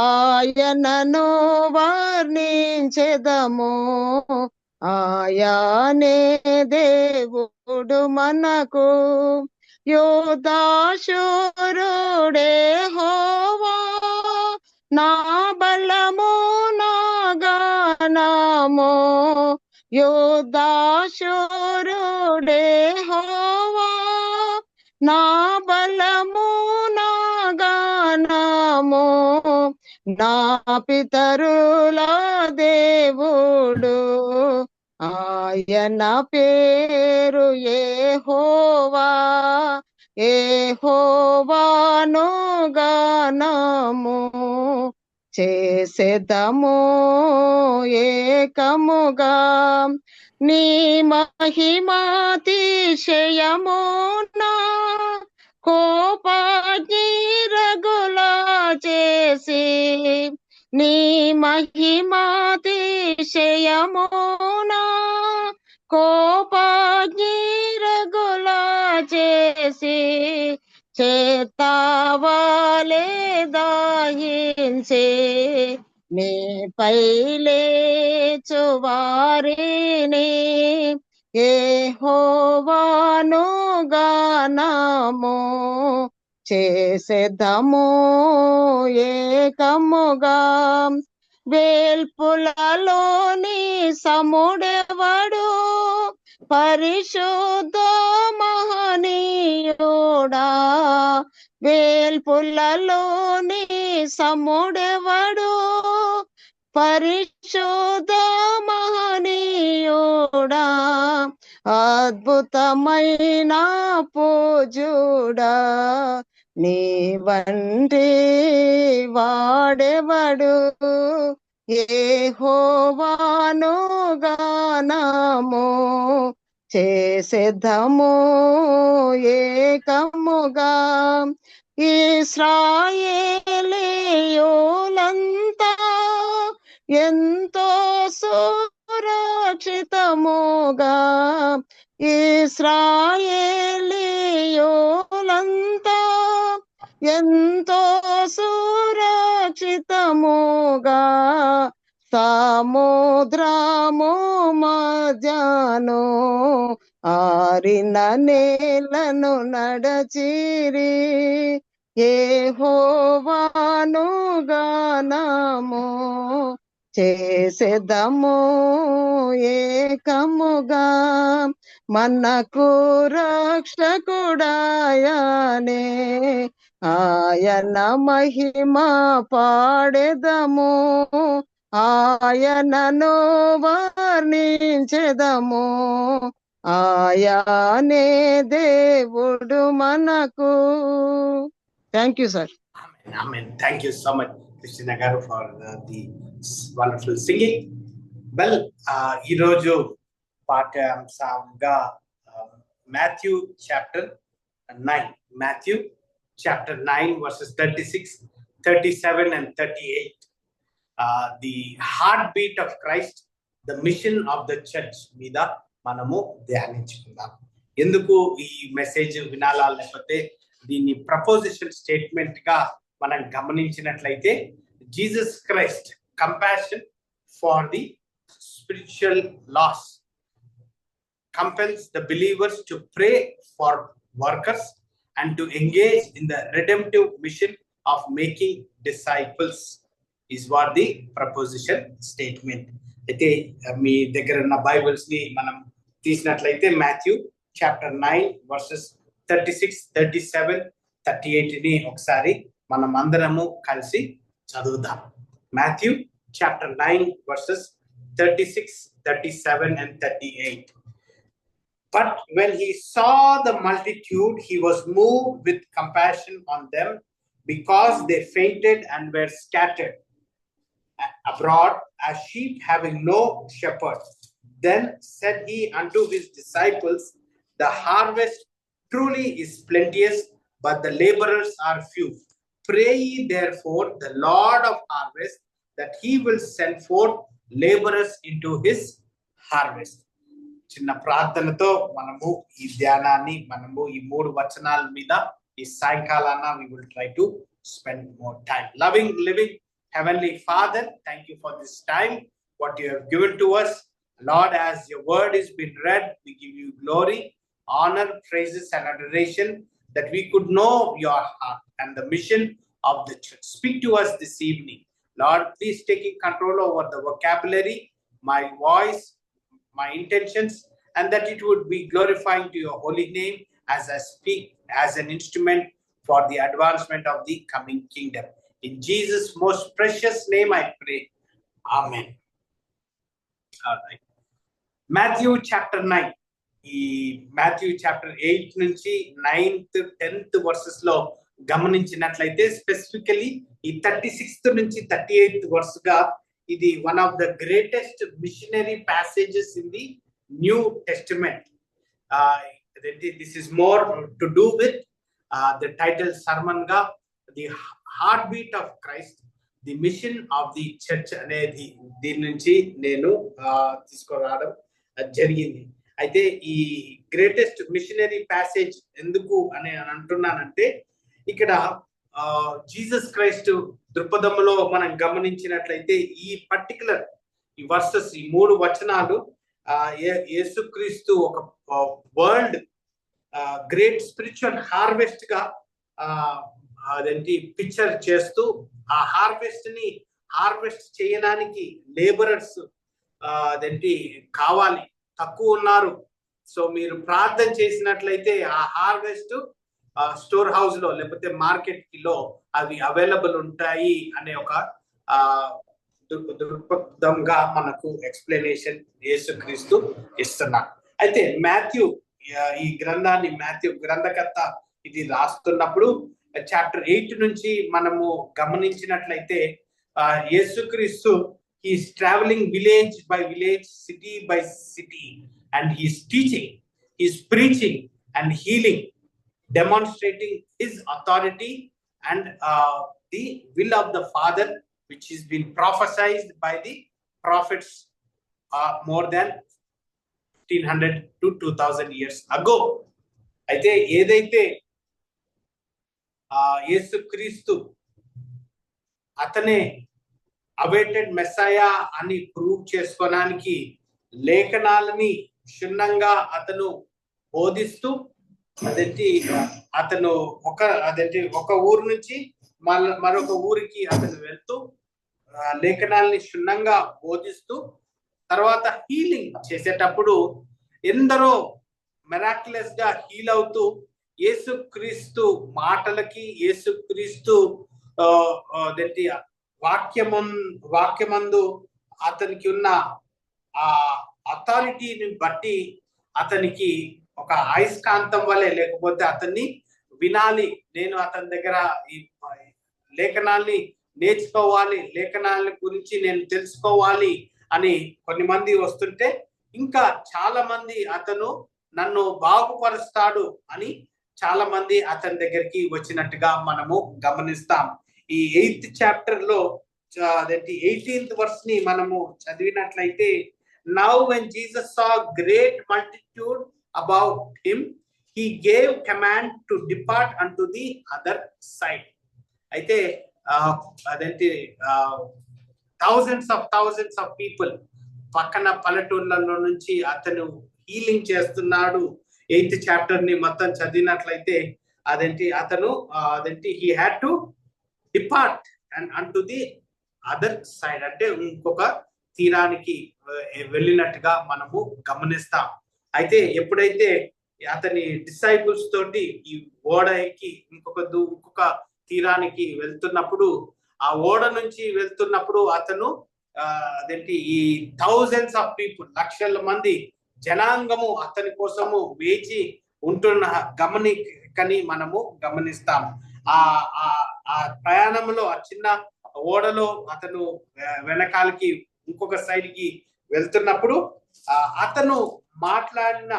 ఆయనను వర్ణించెదము. ఆయనే దేవుడు మనకు, యోధాశూరుడే హోవా, నా బలము నా గానము. యోధాశూరుడే హోవా, నా బలము నా గానము. నా పితరుల దేవుడు, ఆయన పేరు యెహోవా. యెహోవాను గానము చేసెదము ఏకముగా, నీ మహిమాతిశయమునా కోపాగ్ని రగులా చేసి, నీ మహిమాతిశయమునా కోపాగ్ని రగులా చేసి, చేతావాలే దాహించే నీపై లేచువారిని. యెహోవాను గానము చేసెదము ఏకముగా, వేల్పులలోని సముడెవడు, పరిశుద్ధ మహనీయుడా. వేల్పులలోని సముడెవడు, పరిశుద్ధ మహనీయుడా. అద్భుతమైన పూజుడా, నీ వంటి వాడెవడు. యెహోవాను గానము చేసెదము ఏకముగా, ఇశ్రాయేలీయులంతా ఎంతో సురక్షితముగా, ఇశ్రాయేలీయులంతా ఎంతో సురక్షితముగా, సముద్రము మధ్యను ఆరిన నేలను నడచిరి. యెహోవాను గానము చేసెదము ఏకముగా, మనకు రక్షకుడాయనే ఆయన మహిమ పాడెదము, ఆయనను వర్ణించెదము. ఆయనే దేవుడు మనకు. Thank you sir. Amen. Amen. Thank you so much, Christina garu, for the wonderful singing. Well, ఈ రోజు పాఠ్యాంశంగా Matthew chapter 9. Matthew chapter 9 verses 36, 37 and 38. The heartbeat of Christ, the mission of the church మీద మనము ధ్యానించుకుందాం. ఎందుకు ఈ message వినాలా, లేకపోతే దీన్ని ప్రపోజిషన్ స్టేట్మెంట్ గా మనం గమనించినట్లయితే, Jesus Christ compassion for the spiritual loss compels the believers to pray for workers and to engage in the redemptive mission of making disciples is what the proposition statement. అయితే మీ దగ్గర ఉన్న Bibles ని మనం తీసినట్లయితే Matthew chapter 9 versus 36, 37, 38 ని ఒకసారి మనం అందరము కలిసి చదువుదాం. Matthew chapter 9 versus 36, 37 and 38. But when he saw the multitude, he was moved with compassion on them, because they fainted and were scattered abroad as sheep having no shepherd. Then said he unto his disciples, the harvest truly is plenteous, but the laborers are few. Pray ye therefore the Lord of harvest that he will send forth laborers into his harvest. చిన్న ప్రార్థనతో మనము ఈ ధ్యానాన్ని మనము ఈ 3 వచనాల మీద ఈ సాయంకాలాన we will try to spend more time. Loving living heavenly Father, thank you for this time what you have given to us. Lord, as your word is been read, we give you glory, honor, praises and adoration that we could know your heart and the mission of the church. Speak to us this evening. Lord, please take control over the vocabulary, my voice, my intentions, and that it would be glorifying to your holy name as I speak as an instrument for the advancement of the coming kingdom. In Jesus' most precious name I pray. Amen. All right. Matthew chapter 9. ఈ Matthew chapter 8 నుంచి 9th 10th versus లో గమనించినట్లయితే specifically ఈ 36th నుంచి 38th verse గా ఇది one of the greatest missionary passages in the New Testament. This is more to do with the title sermon గా the heart beat of Christ, the mission of the church అనేది దీని నుంచి నేను తీసుకురావడం జరిగింది. అయితే ఈ గ్రేటెస్ట్ మిషనరీ ప్యాసేజ్ ఎందుకు అని అంటున్నానంటే ఇక్కడ జీసస్ క్రైస్ట్ దృక్పథంలో మనం గమనించినట్లయితే ఈ పర్టికులర్ ఈ వర్సెస్ ఈ 3 వచనాలు యేసుక్రీస్తు ఒక వరల్డ్ గ్రేట్ స్పిరిచువల్ హార్వెస్ట్ గా అదేంటి పిక్చర్ చేస్తూ ఆ హార్వెస్ట్ చేయడానికి లేబరర్స్ అదేంటి కావాలి, తక్కువ ఉన్నారు. సో మీరు ప్రార్థన చేసినట్లయితే ఆ హార్వెస్ట్ స్టోర్ హౌస్ లో లేకపోతే మార్కెట్ లో అవి అవైలబుల్ ఉంటాయి అనే ఒక దృక్పథంగా మనకు ఎక్స్ప్లెనేషన్ యేసుక్రీస్తు ఇస్తున్నారు. అయితే మాథ్యూ ఈ గ్రంథాన్ని మాథ్యూ గ్రంథకర్త ఇది రాస్తున్నప్పుడు చాప్టర్ 8 నుంచి మనము గమనించినట్లయితే యేసుక్రీస్తు he's traveling village by village, city by city, and he's teaching, he's preaching and healing, demonstrating his authority and the will of the Father, which has been prophesied by the prophets more than 1500 to 2000 years ago. అయితే ఏదైతే యేసుక్రీస్తు అతనే awaited మెస్సయా అని prove చేసుకోవడానికి లేఖనాలని క్షుణ్ణంగా అతను బోధిస్తూ అతను ఒక ఊరు నుంచి మరొక ఊరికి అతను వెళ్తూ లేఖనాలని క్షుణ్ణంగా బోధిస్తూ తర్వాత హీలింగ్ చేసేటప్పుడు ఎందరో మెరాక్యులస్ గా హీల్ అవుతూ యేసుక్రీస్తు మాటలకి యేసుక్రీస్తు వాక్యమందు అతనికి ఉన్న ఆ అథారిటీని బట్టి అతనికి ఒక అయస్కాంతం వలె, లేకపోతే అతన్ని వినాలి, నేను అతని దగ్గర ఈ లేఖనాల్ని నేర్చుకోవాలి, లేఖనాల గురించి నేను తెలుసుకోవాలి అని కొన్ని మంది వస్తుంటే ఇంకా చాలా మంది అతను నన్ను బాగుపరుస్తాడు అని చాలా మంది అతని దగ్గరికి వచ్చినట్టుగా మనము గమనిస్తాం. ఈ 8th చాప్టర్ లో 18th వర్స్ ని మనము చదివినట్లయితే, now when Jesus saw great multitude about him he gave command to depart unto the other side. అయితే థౌజండ్స్ ఆఫ్ పీపుల్ పక్కన పల్లెటూర్లలో నుంచి అతను హీలింగ్ చేస్తున్నాడు. 8th చాప్టర్ ని మొత్తం చదివినట్లయితే అతను he had to depart and unto the other side, అంటే ఇంకొక తీరానికి వెళ్ళినట్టుగా మనము గమనిస్తాం. అయితే ఎప్పుడైతే అతని డిసైపుల్స్ తోటి ఈ ఓడ ఎక్కి ఇంకొక తీరానికి వెళ్తున్నప్పుడు, ఆ ఓడ నుంచి వెళ్తున్నప్పుడు అతను ఈ థౌజండ్స్ ఆఫ్ పీపుల్, లక్షల మంది జనాంగము అతని కోసము వేచి ఉంటున్న గమనికని మనము గమనిస్తాం. ఆ ప్రయాణంలో ఆ చిన్న ఓడలో అతను వెనకాలకి ఇంకొక సైడ్ కి వెళ్తున్నప్పుడు అతను మాట్లాడిన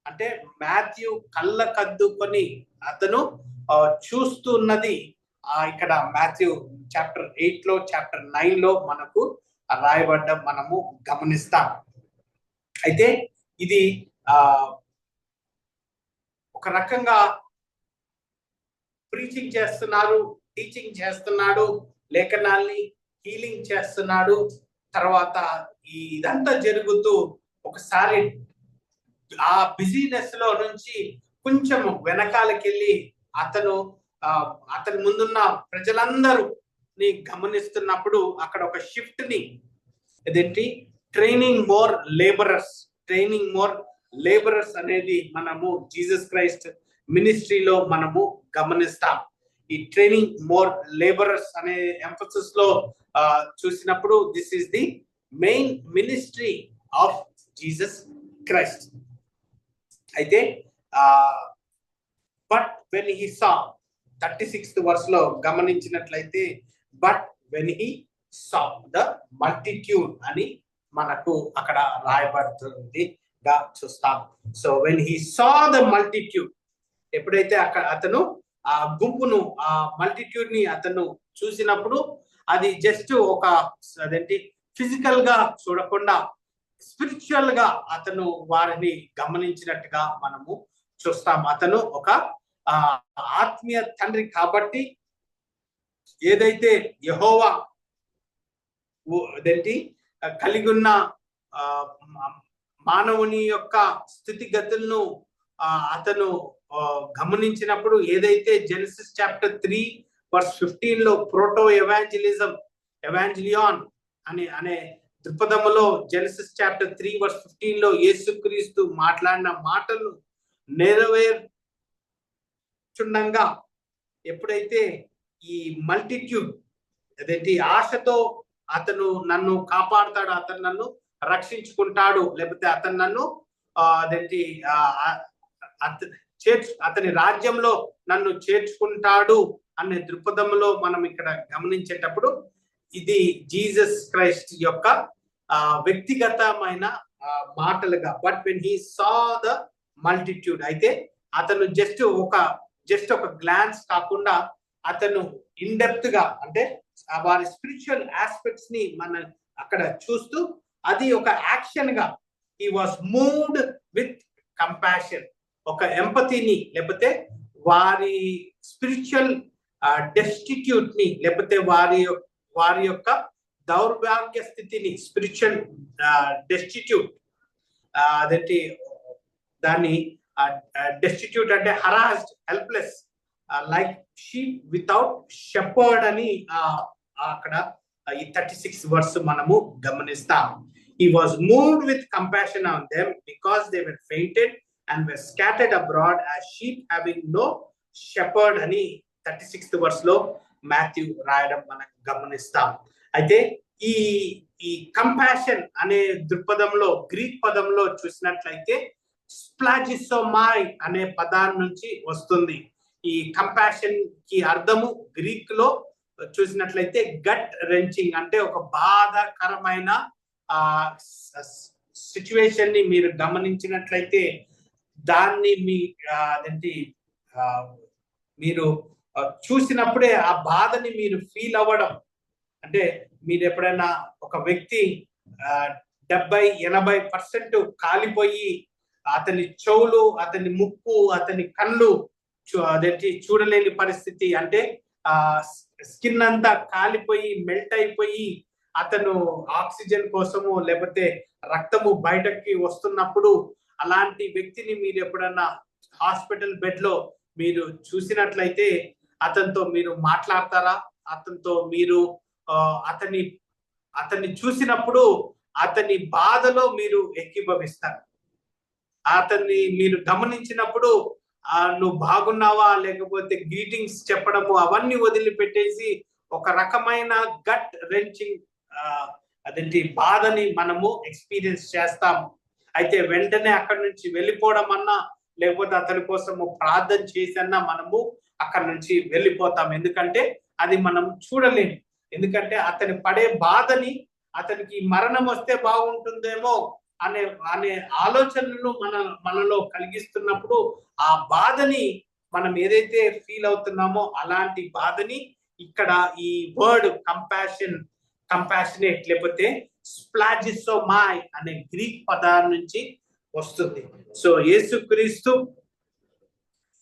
అంటే మాథ్యూ కళ్ళకద్దుకొని అతను చూస్తున్నది ఇక్కడ మాథ్యూ చాప్టర్ 8 లో చాప్టర్ 9 లో మనకు రాయబడ్డం మనము గమనిస్తాం. అయితే ఇది ఒక రకంగా ప్రీచింగ్ చేస్తున్నారు, టీచింగ్ చేస్తున్నాడు, లేఖనాల్ని హీలింగ్ చేస్తున్నాడు. తర్వాత ఇదంతా జరుగుతూ ఒకసారి ఆ బిజీనెస్ లో నుంచి కొంచెం వెనకాలకెళ్ళి అతని ముందున్న ప్రజలందరూని గమనిస్తున్నప్పుడు అక్కడ ఒక షిఫ్ట్ ని ఇదేంటి ట్రైనింగ్ మోర్ లేబరర్స్ అనేది మనము జీసస్ క్రైస్ట్ మినిస్ట్రీలో మనము గమనిస్తాం. ఈ ట్రైనింగ్ మోర్ లేబరర్స్ అనే ఎంఫసిస్ లో చూసినప్పుడు this is the main ministry of Jesus Christ. అయితే but when he saw 36th verse లో గమనించినట్లయితే but when he saw the multitude అని మనకు అక్కడ రాయబడుతుంది చూస్తాం. So when he saw the multitude, ఎప్పుడైతే అతను ఆ గుంపును ఆ మల్టిట్యూడ్ ని అతను చూసినప్పుడు అది జస్ట్ ఒక అదేంటి ఫిజికల్ గా చూడకుండా స్పిరిచువల్ గా అతను వారిని గమనించినట్టుగా మనము చూస్తాం. అతను ఒక ఆత్మీయ తండ్రి కాబట్టి ఏదైతే యెహోవా అదేంటి కలిగి ఉన్న మానవుని యొక్క స్థితిగతులను అతను గమనించినప్పుడు ఏదైతే జెనసిస్ చాప్టర్ 3 verse 15 లో ప్రోటో ఎవాంజలియాన్ అనే దృక్పథములో జెనసిస్ చాప్టర్ 3 verse 15 లో యేసుక్రీస్తు మాట్లాడిన మాటలు నెరవేర్చుండగా ఎప్పుడైతే ఈ మల్టిట్యూడ్ అదేంటి ఆశతో అతను నన్ను కాపాడుతాడు, అతను నన్ను రక్షించుకుంటాడు, లేకపోతే అతను నన్ను అదేంటి అతని రాజ్యంలో నన్ను చేర్చుకుంటాడు అనే దృక్పథంలో మనం ఇక్కడ గమనించేటప్పుడు ఇది జీసస్ క్రైస్ట్ యొక్క వ్యక్తిగతమైన మాటలుగా. But when he saw the multitude, అయితే అతను జస్ట్ ఒక గ్లాన్స్ కాకుండా అతను ఇన్ డెప్త్ గా అంటే వారి స్పిరిచువల్ ఆస్పెక్ట్స్ ని మనం అక్కడ చూస్తూ అది ఒక యాక్షన్ గా he was moved with compassion, ఒక ఎంపతిని లేకపోతే వారి స్పిరిచువల్ డెస్టిట్యూట్ ని లేకపోతే వారి యొక్క దౌర్భాగ్య స్థితిని స్పిరిచువల్ డెస్టిట్యూట్ అదేంటి దాన్ని డెస్టిట్యూట్ అంటే harassed, helpless, like sheep without shepherd అని అక్కడ ఈ 36th verse మనము గమనిస్తాం. He was moved with compassion on them because they were fainted and were scattered abroad as sheep having no shepherd అని 36th verse లో Matthew రాయడం మనం గమనిస్తాం. అయితే ఈ కంపాషన్ అనే దృక్పథంలో గ్రీక్ పదంలో చూసినట్లయితే స్ప్లాజిసోమాయ్ అనే పదాన్ని నుంచి వస్తుంది. ఈ కంపాషన్ కి అర్థము గ్రీక్ లో చూసినట్లయితే గట్ రెంచింగ్, అంటే ఒక బాధాకరమైన సిచ్యువేషన్ ని మీరు గమనించినట్లయితే దాన్ని అదేంటి మీరు చూసినప్పుడే ఆ బాధని మీరు ఫీల్ అవ్వడం. అంటే మీరు ఎప్పుడైనా ఒక వ్యక్తి 70-80% కాలిపోయి అతని చెవులు, అతని ముక్కు, అతని కళ్ళు అదేంటి చూడలేని పరిస్థితి, అంటే స్కిన్ అంతా కాలిపోయి మెల్ట్ అయిపోయి అతను ఆక్సిజన్ కోసము లేకపోతే రక్తము బయటకి వస్తున్నప్పుడు అలాంటి వ్యక్తిని మీరు ఎప్పుడన్నా హాస్పిటల్ బెడ్ లో మీరు చూసినట్లయితే అతనితో మీరు మాట్లాడతారా? అతనితో మీరు అతన్ని చూసినప్పుడు అతని బాధలో మీరు ఏకీభవిస్తారు. అతన్ని మీరు గమనించినప్పుడు నువ్వు బాగున్నావా లేకపోతే గ్రీటింగ్స్ చెప్పడము అవన్నీ వదిలిపెట్టేసి ఒక రకమైన గట్ రెంచింగ్ అదేంటి బాధని మనము ఎక్స్పీరియన్స్ చేస్తాము. అయితే వెంటనే అక్కడి నుంచి వెళ్ళిపోవడం అన్నా లేకపోతే అతని కోసము ప్రార్థన చేసన్నా మనము అక్కడి నుంచి వెళ్ళిపోతాం. ఎందుకంటే అది మనం చూడలేము. ఎందుకంటే అతని పడే బాధని, అతనికి మరణం వస్తే బాగుంటుందేమో అనే అనే ఆలోచనలు మనలో కలిగిస్తున్నప్పుడు ఆ బాధని మనం ఏదైతే ఫీల్ అవుతున్నామో అలాంటి బాధని ఇక్కడ ఈ వర్డ్ కంపాషనేట్ లేకపోతే స్ప్లాజిసోమాయ్ అనే గ్రీక్ పదాన్ని నుంచి వస్తుంది. సో యేసుక్రీస్తు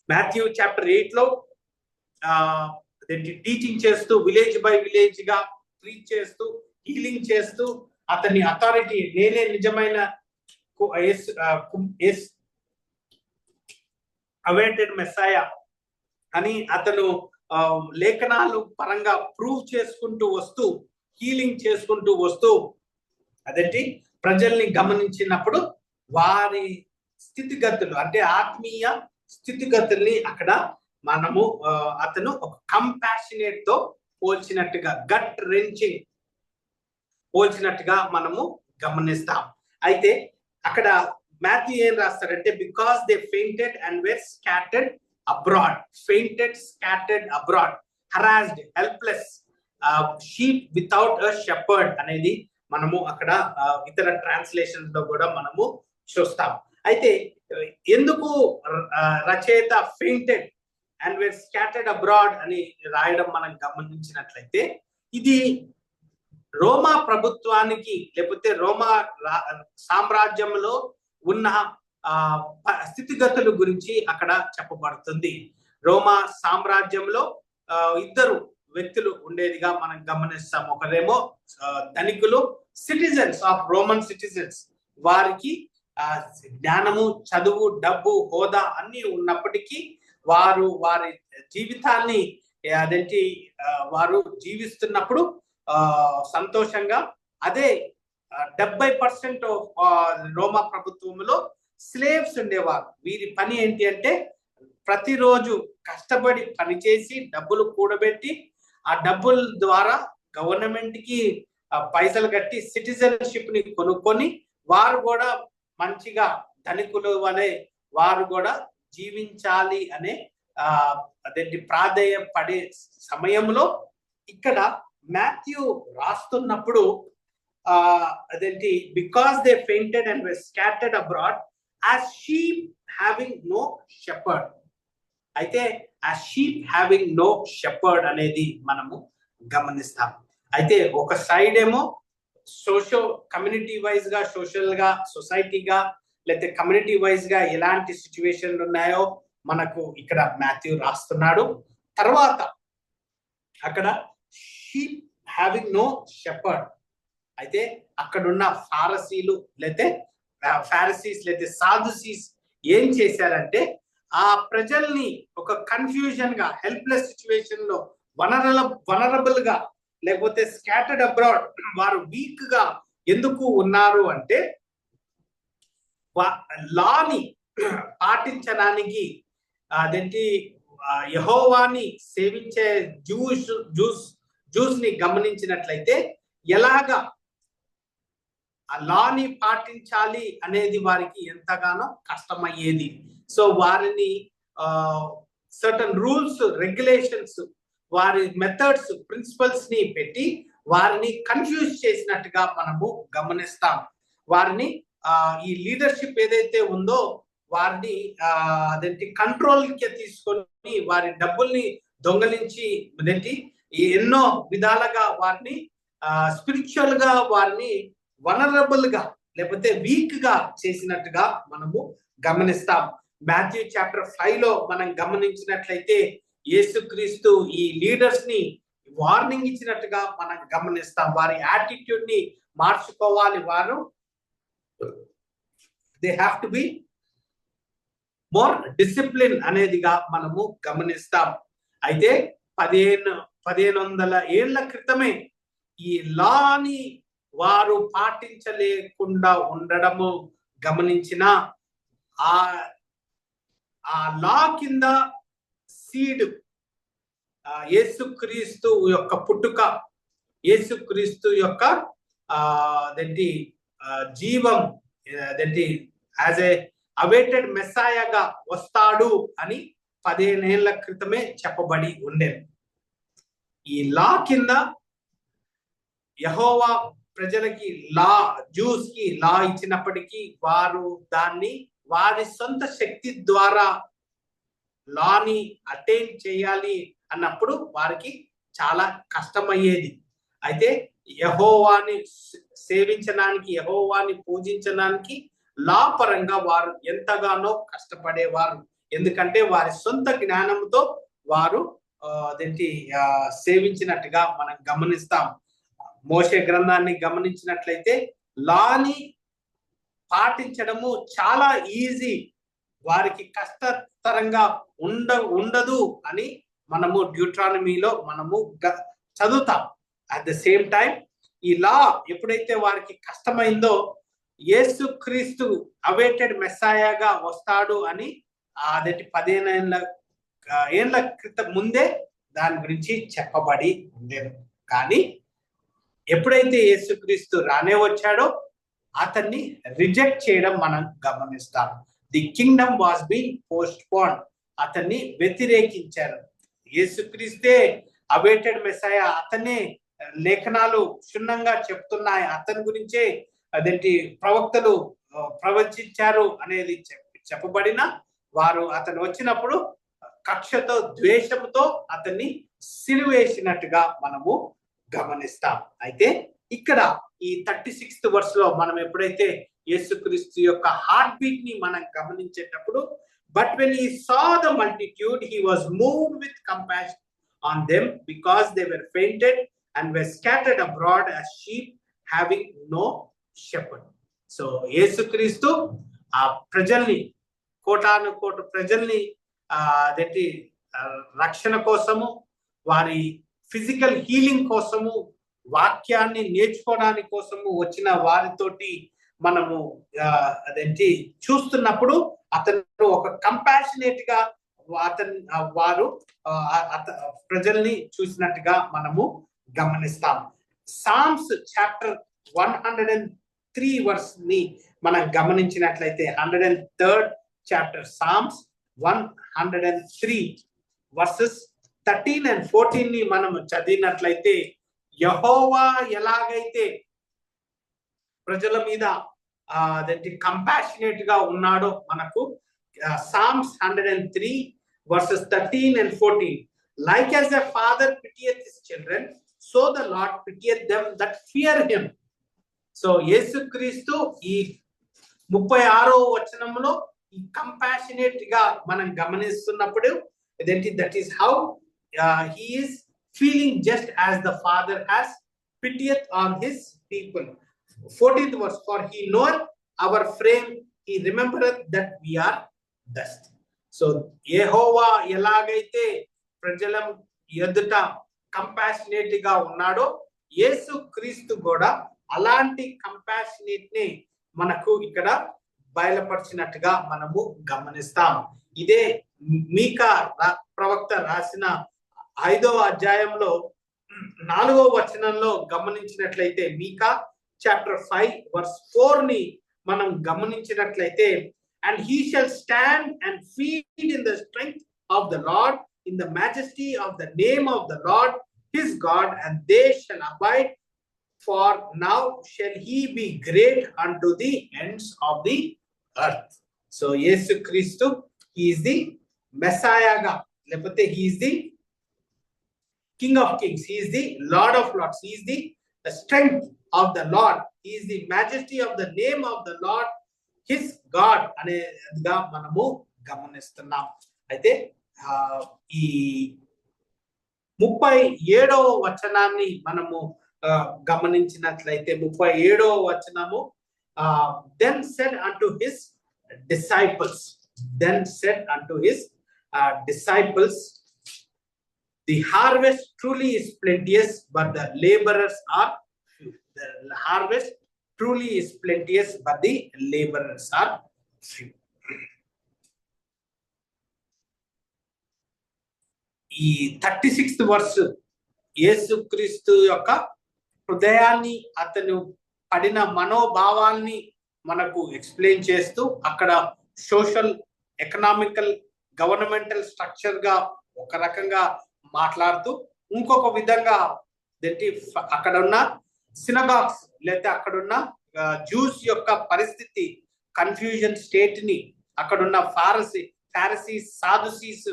మాథ్యూ చాప్టర్ 8 లో టీచింగ్ చేస్తూ విలేజ్ బై విలేజ్ గా ప్రీచ్ చేస్తూ హీలింగ్ చేస్తూ అతని అథారిటీ నేనే నిజమైన అవైటెడ్ మెస్సాయా అని అతను లేఖనాలు పరంగా ప్రూవ్ చేసుకుంటూ వస్తూ హీలింగ్ చేసుకుంటూ వస్తూ అదేంటి ప్రజల్ని గమనించినప్పుడు వారి స్థితిగతులు అంటే ఆత్మీయ స్థితిగతుల్ని అక్కడ మనము అతను ఒక కంపాషనేట్ తో పోల్చినట్టుగా గట్ రెంచింగ్ పోల్చినట్టుగా మనము గమనిస్తాం. అయితే అక్కడ మాథ్యూ ఏం రాస్తాడంటే because they fainted and were scattered abroad, fainted scattered abroad, harassed, helpless, sheep without a shepherd అనేది మనము అక్కడ ఇతర ట్రాన్స్లేషన్ లో కూడా మనము చూస్తాం. అయితే ఎందుకు రచయిత fainted and were scattered abroad అని రాయడం మనం గమనించినట్లయితే ఇది రోమా ప్రభుత్వానికి లేకపోతే రోమా సామ్రాజ్యంలో ఉన్న స్థితిగతుల గురించి అక్కడ చెప్పబడుతుంది. రోమా సామ్రాజ్యంలో ఇద్దరు వ్యక్తులు ఉండేదిగా మనం గమనిస్తాం. ఒకరేమో ధనికులు, సిటిజన్స్ ఆఫ్ రోమన్ సిటిజన్స్, వారికి జ్ఞానము, చదువు, డబ్బు, హోదా అన్ని ఉన్నప్పటికీ వారు వారి జీవితాన్ని అదేంటి వారు జీవిస్తున్నప్పుడు సంతోషంగా అదే 70% రోమా ప్రభుత్వంలో స్లేవ్స్ ఉండేవారు. వీరి పని ఏంటి అంటే ప్రతిరోజు కష్టపడి పనిచేసి డబ్బులు కూడబెట్టి ఆ డబ్బుల ద్వారా గవర్నమెంట్ కి పైసలు కట్టి సిటిజన్షిప్ ని కొనుక్కొని వారు కూడా మంచిగా ధనికుల వలె వారు కూడా జీవించాలి అనే అదేంటి ప్రాధేయపడే సమయంలో ఇక్కడ మాథ్యూ రాస్తున్నప్పుడు అదేంటి because they fainted and were scattered abroad as sheep having no shepherd. అయితే ఆ షీప్ హ్యావింగ్ నో షెపర్డ్ అనేది మనము గమనిస్తాం. అయితే ఒక సైడ్ ఏమో కమ్యూనిటీ వైజ్ గా, సోషల్ గా, సొసైటీగా లేకపోతే కమ్యూనిటీ వైజ్ గా ఎలాంటి సిచ్యువేషన్లు ఉన్నాయో మనకు ఇక్కడ మాథ్యూ రాస్తున్నాడు. తర్వాత అక్కడ షీప్ హ్యావింగ్ నో షెపర్డ్. అయితే అక్కడున్న ఫారసీస్ లేకపోతే సాదుసీస్ ఏం చేశారంటే ఆ ప్రజల్ని ఒక కన్ఫ్యూజన్ గా, హెల్ప్లెస్ సిచ్యువేషన్ లో, వనరబుల్ గా లేకపోతే స్కాటర్డ్ అబ్రాడ్ వారు వీక్ గా ఎందుకు ఉన్నారు అంటే లాని పాటించడానికి అదేంటి యెహోవాని సేవించే జూస్ ని గమనించినట్లయితే ఎలాగా ఆ లాని పాటించాలి అనేది వారికి ఎంతగానో కష్టమయ్యేది. సో వారిని సర్టన్ రూల్స్, రెగ్యులేషన్స్, వారి మెథడ్స్, ప్రిన్సిపల్స్ ని పెట్టి వారిని కన్ఫ్యూజ్ చేసినట్టుగా మనము గమనిస్తాం. వారిని ఈ లీడర్షిప్ ఏదైతే ఉందో వారిని అదేంటి కంట్రోల్ కి తీసుకొని వారి డబ్బుల్ని దొంగలించి అదేంటి ఎన్నో విధాలుగా వారిని స్పిరిచువల్ గా వారిని వనరబుల్ గా లేకపోతే వీక్ గా చేసినట్టుగా మనము గమనిస్తాం. మాథ్యూ చాప్టర్ 5 లో మనం గమనించినట్లయితే యేసుక్రీస్తు ఈ లీడర్స్ ని వార్నింగ్ ఇచ్చినట్టుగా మనం గమనిస్తాం. వారి యాటిట్యూడ్ ని మార్చుకోవాలి, వారు they have to be more discipline అనేదిగా మనము గమనిస్తాం. అయితే 1500 ఏళ్ల క్రితమే ఈ లాని వారు పాటించలేకుండా ఉండడము గమనించిన ఆ లా కింద సీడ్ యేసుక్రీస్తు యొక్క పుట్టుక, యేసుక్రీస్తు యొక్క అదేంటి జీవం, అదేంటి యాజ్ ఏ అవైటెడ్ మెస్సాయగా వస్తాడు అని 15 ఏళ్ల క్రితమే చెప్పబడి ఉండేది. ఈ లా కింద యెహోవా ప్రజలకి జ్యూస్ కి లా ఇచ్చినప్పటికీ వారు దాన్ని వారి సొంత శక్తి ద్వారా లాని అటైన్ చేయాలి అన్నప్పుడు వారికి చాలా కష్టమయ్యేది. అయితే యెహోవాని సేవించడానికి, యెహోవాని పూజించడానికి లా పరంగా వారు ఎంతగానో కష్టపడేవారు. ఎందుకంటే వారి సొంత జ్ఞానంతో వారు అదేంటి సేవించినట్టుగా మనం గమనిస్తాం. మోషే గ్రంథాన్ని గమనించినట్లయితే లాని పాటించడము చాలా ఈజీ, వారికి కష్టతరంగా ఉండదు అని మనము డ్యూట్రానమీలో మనము చదువుతాం. అట్ ద సేమ్ టైం ఈ లా ఎప్పుడైతే వారికి కష్టమైందో యేసుక్రీస్తు అవైటెడ్ మెస్సాయాగా వస్తాడు అని అదేంటి 15 ఏళ్ల క్రితం ముందే దాని గురించి చెప్పబడి ఉండేది. కానీ ఎప్పుడైతే యేసుక్రీస్తు రానే వచ్చాడో అతన్ని రిజెక్ట్ చేయడం మనం గమనిస్తాం. The Kingdom was being post phone, అతన్ని వ్యతిరేకించారు. యేసుక్రీస్తే అవైటెడ్ మెస్సాయ, అతనే లేఖనాలు క్షుణ్ణంగా చెప్తున్నాయి, అతని గురించే అదేంటి ప్రవక్తలు ప్రవచించారు అనేది చెప్పబడిన వారు అతను వచ్చినప్పుడు కక్షతో ద్వేషంతో అతన్ని సిలువేసినట్టుగా మనము గమనిస్తాం. అయితే ఇక్కడ ఈ 36th verse లో మనం ఎప్పుడైతే యేసుక్రీస్తు యొక్క హార్ట్ బీట్ ని మనం గమనించేటప్పుడు, but when he saw the multitude he was moved with compassion on them because they were fainted and were scattered abroad as sheep having no shepherd. So Yesukristu ఆ ప్రజల్ని, కోటాను కోట ప్రజల్ని అదేంటి రక్షణ కోసము, వారి ఫిజికల్ హీలింగ్ కోసము, వాక్యాన్ని నేర్చుకోవడానికి కోసము వచ్చిన వారితోటి మనము అదేంటి చూస్తున్నప్పుడు అతను ఒక కంపాషనేట్ గా వారు ప్రజల్ని చూసినట్టుగా మనము గమనిస్తాం. సామ్స్ చాప్టర్ 103 verse ని మనం గమనించినట్లయితే 103rd chapter psalms 103 verses 13 and 14 ని మనం చదివినట్లయితే యెహోవా ఎలాగైతే ప్రజల మీద అదేంటి కంపాషనేట్ గా ఉన్నాడో మనకు psalms 103 verses 13 and 14, like as a father pitieth his children, so the Lord pitieth them that fear him. So యేసుక్రీస్తు ఈ 36వ వచనంలో ఈ కంపాషనేట్ గా మనం గమనిస్తున్నప్పుడు ఇదేంటి, that is how he is feeling just as the father has pitieth on his people. 14th verse, for he knoweth our frame, he remembereth that we are dust. So యెహోవా ఎలాగైతే ప్రజల ఎదుట కంపాషనేట్ గా ఉన్నాడో యేసుక్రీస్తు కూడా అలాంటి కంపాషనేట్ ని మనకు ఇక్కడ బయలుపరిచినట్టుగా మనము గమనిస్తాం. ఇదే మీకా ప్రవక్త రాసిన 5వ అధ్యాయంలో 4వ వచనంలో గమనించినట్లయితే, మీకా చాప్టర్ 5 verse 4 ని మనం గమనించినట్లయితే, and he shall stand and feed in the strength of the Lord, in the majesty of the name of the Lord his God, and they shall abide, for now shall he be great unto the ends of the earth. So Yesukristu, he is the Messiah ga, lepothe he is the King of Kings, he is the Lord of Lords, he is the strength of the Lord, he is the majesty of the name of the Lord his God అనేదిగా మనము గమనిస్తున్నాం. అయితే ఈ 37వ వచనాన్ని మనము గమనించినట్లయితే 37వ వచనము, then said unto his disciples, the harvest truly is plenteous, but the laborers are few. The harvest truly is plenteous, but the laborers are few. ఈ 36th verse యేసుక్రీస్తు యొక్క హృదయాన్ని, అతను పడిన మనోభావాల్ని మనకు ఎక్స్ప్లెయిన్ చేస్తూ అక్కడ సోషల్, ఎకనామికల్, గవర్నమెంటల్ స్ట్రక్చర్ గా ఒక రకంగా మాట్లాడుతూ, ఇంకొక విధంగా అక్కడ ఉన్న సినగాగ్స్ లేకపోతే అక్కడున్న జ్యూస్ యొక్క పరిస్థితి, కన్ఫ్యూజన్ స్టేట్ ని, అక్కడున్న ఫారసీస్ సాదుసీస్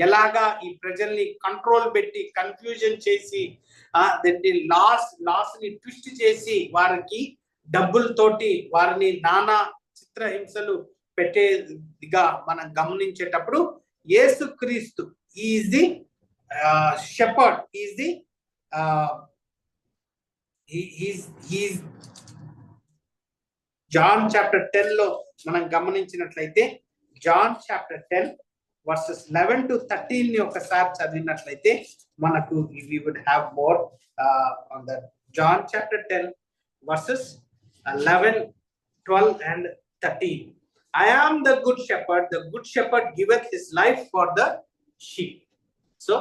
ఎలాగా ఈ ప్రజల్ని కంట్రోల్ పెట్టి కన్ఫ్యూజన్ చేసి లాస్ ని ట్విస్ట్ చేసి వారికి డబ్బులతోటి వారిని నానా చిత్రహింసలు పెట్టేదిగా మనం గమనించేటప్పుడు Yesukristu is the shepherd, is the John chapter 10 లో మనం గమనించినట్లయితే జాన్ చాప్టర్ 10 verses 11 to 13 ని ఒకసారి చదివినట్లయితే మనకు we would have more on that. John chapter 10 verses 11, 12 and 13. I am the good shepherd giveth his life for the sheep. So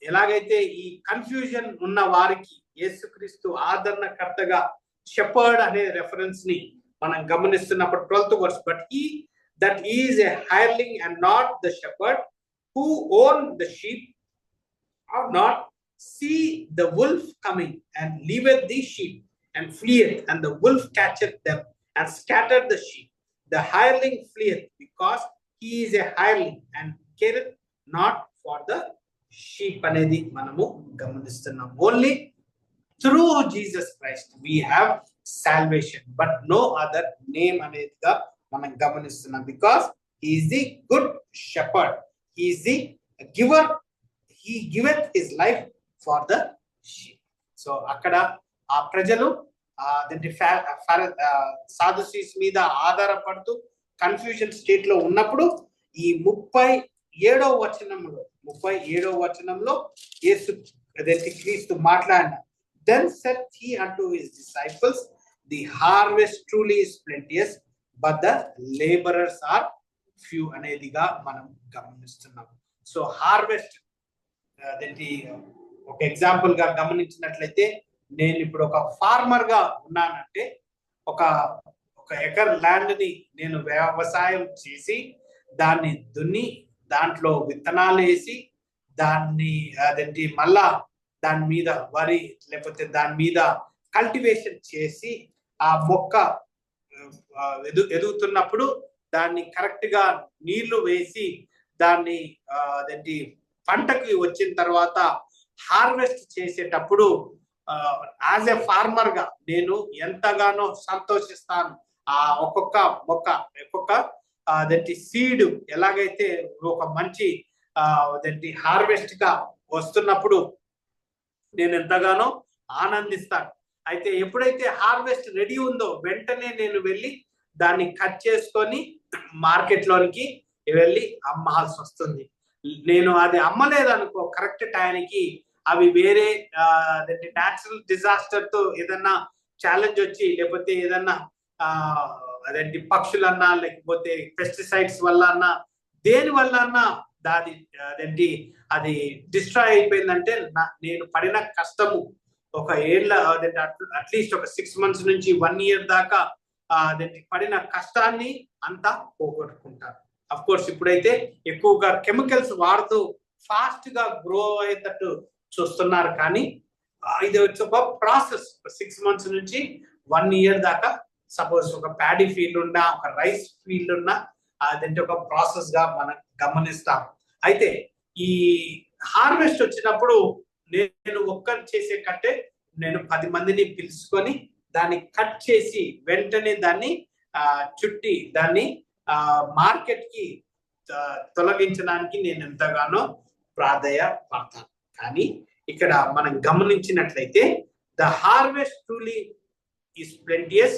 ఎలాగైతే ఈ confusion ఉన్న వారికి యేసుక్రీస్తు ఆదరణకర్తగా షెపర్డ్ అనే రెఫరెన్స్ ని మనం గమనిస్తున్నప్పుడు 12th verse, but he that he is a hireling and not the shepherd, who own the sheep or not see the wolf coming and leaveth the sheep and fleeth, and the wolf catcheth them and scattereth the sheep. The hireling fleeth because he is a hireling and careth not for the sheep అనేది మనము గమనిస్తున్నాం. Only through Jesus Christ we have salvation, but no other name అనేదిగా మనం గమనిస్తున్నాం. Because he is the good shepherd, he is the giver, he giveth his life for the sheep. So అక్కడ ఆ ప్రజలు సాదుసీస్ మీద ఆధారపడుతూ కన్ఫ్యూజన్ స్టేట్ లో ఉన్నప్పుడు ఈ 37వ వచనంలో యేసు క్రీస్తు మాట్లాడిన, then said he unto his disciples, the harvest truly is plenteous, but the laborers are few అనేదిగా మనం గమనిస్తున్నాం. సో హార్వెస్ట్ అదేంటి ఒక ఎగ్జాంపుల్ గా గమనించినట్లయితే, నేను ఇప్పుడు ఒక ఫార్మర్ గా ఉన్నానంటే ఒక ఎకర్ ల్యాండ్ ని నేను వ్యవసాయం చేసి దాన్ని దున్ని దాంట్లో విత్తనాలు వేసి దాన్ని అదేంటి మళ్ళా దాని మీద వరి లేకపోతే దాని మీద కల్టివేషన్ చేసి ఆ మొక్క ఎదుగుతున్నప్పుడు దాన్ని కరెక్ట్ గా నీళ్లు వేసి దాన్ని అదేంటి పంటకి వచ్చిన తర్వాత హార్వెస్ట్ చేసేటప్పుడు యాజ్ ఎ ఫార్మర్ గా నేను ఎంతగానో సంతోషిస్తాను. ఆ ఒక్కొక్క అదేంటి సీడ్ ఎలాగైతే ఒక మంచి అదేంటి హార్వెస్ట్ గా వస్తున్నప్పుడు నేను ఎంతగానో ఆనందిస్తాను. అయితే ఎప్పుడైతే హార్వెస్ట్ రెడీ ఉందో వెంటనే నేను వెళ్ళి దాన్ని కట్ చేసుకొని మార్కెట్ లోనికి వెళ్ళి అమ్మాల్సి వస్తుంది. నేను అది అమ్మలేదనుకో కరెక్ట్ టైంకి అవి వేరే న్యాచురల్ డిజాస్టర్ తో ఏదన్నా ఛాలెంజ్ వచ్చి లేకపోతే ఏదన్నా అదేంటి పక్షులన్నా లేకపోతే పెస్టిసైడ్స్ వల్ల అన్నా దేని వల్ల అన్నా అదేంటి అది డిస్ట్రాయ్ అయిపోయిందంటే నేను పడిన కష్టము ఒక ఏళ్ళ అట్లీస్ట్ ఒక 6 months నుంచి 1 year దాకా అదేంటి పడిన కష్టాన్ని అంతా పోగొట్టుకుంటారు. అఫ్ కోర్స్ ఇప్పుడైతే ఎక్కువగా కెమికల్స్ వాడుతూ ఫాస్ట్ గా గ్రో అయ్యేటట్టు చూస్తున్నారు, కానీ ఇది ఒక ప్రాసెస్. 6 months నుంచి 1 year దాకా సపోజ్ ఒక ప్యాడీ ఫీల్డ్ ఉన్నా ఒక రైస్ ఫీల్డ్ ఉన్నా అదంటే ఒక ప్రాసెస్ గా మనం గమనిస్తాం. అయితే ఈ హార్వెస్ట్ వచ్చినప్పుడు నేను ఒక్కరు చేసే కంటే నేను 10 మందిని పిలుచుకొని దాన్ని కట్ చేసి వెంటనే దాన్ని చుట్టి దాన్ని మార్కెట్ కి తొలగించడానికి నేను ఎంతగానో ప్రాధాయపడతాను. కానీ ఇక్కడ మనం గమనించినట్లయితే the harvest truly is plenteous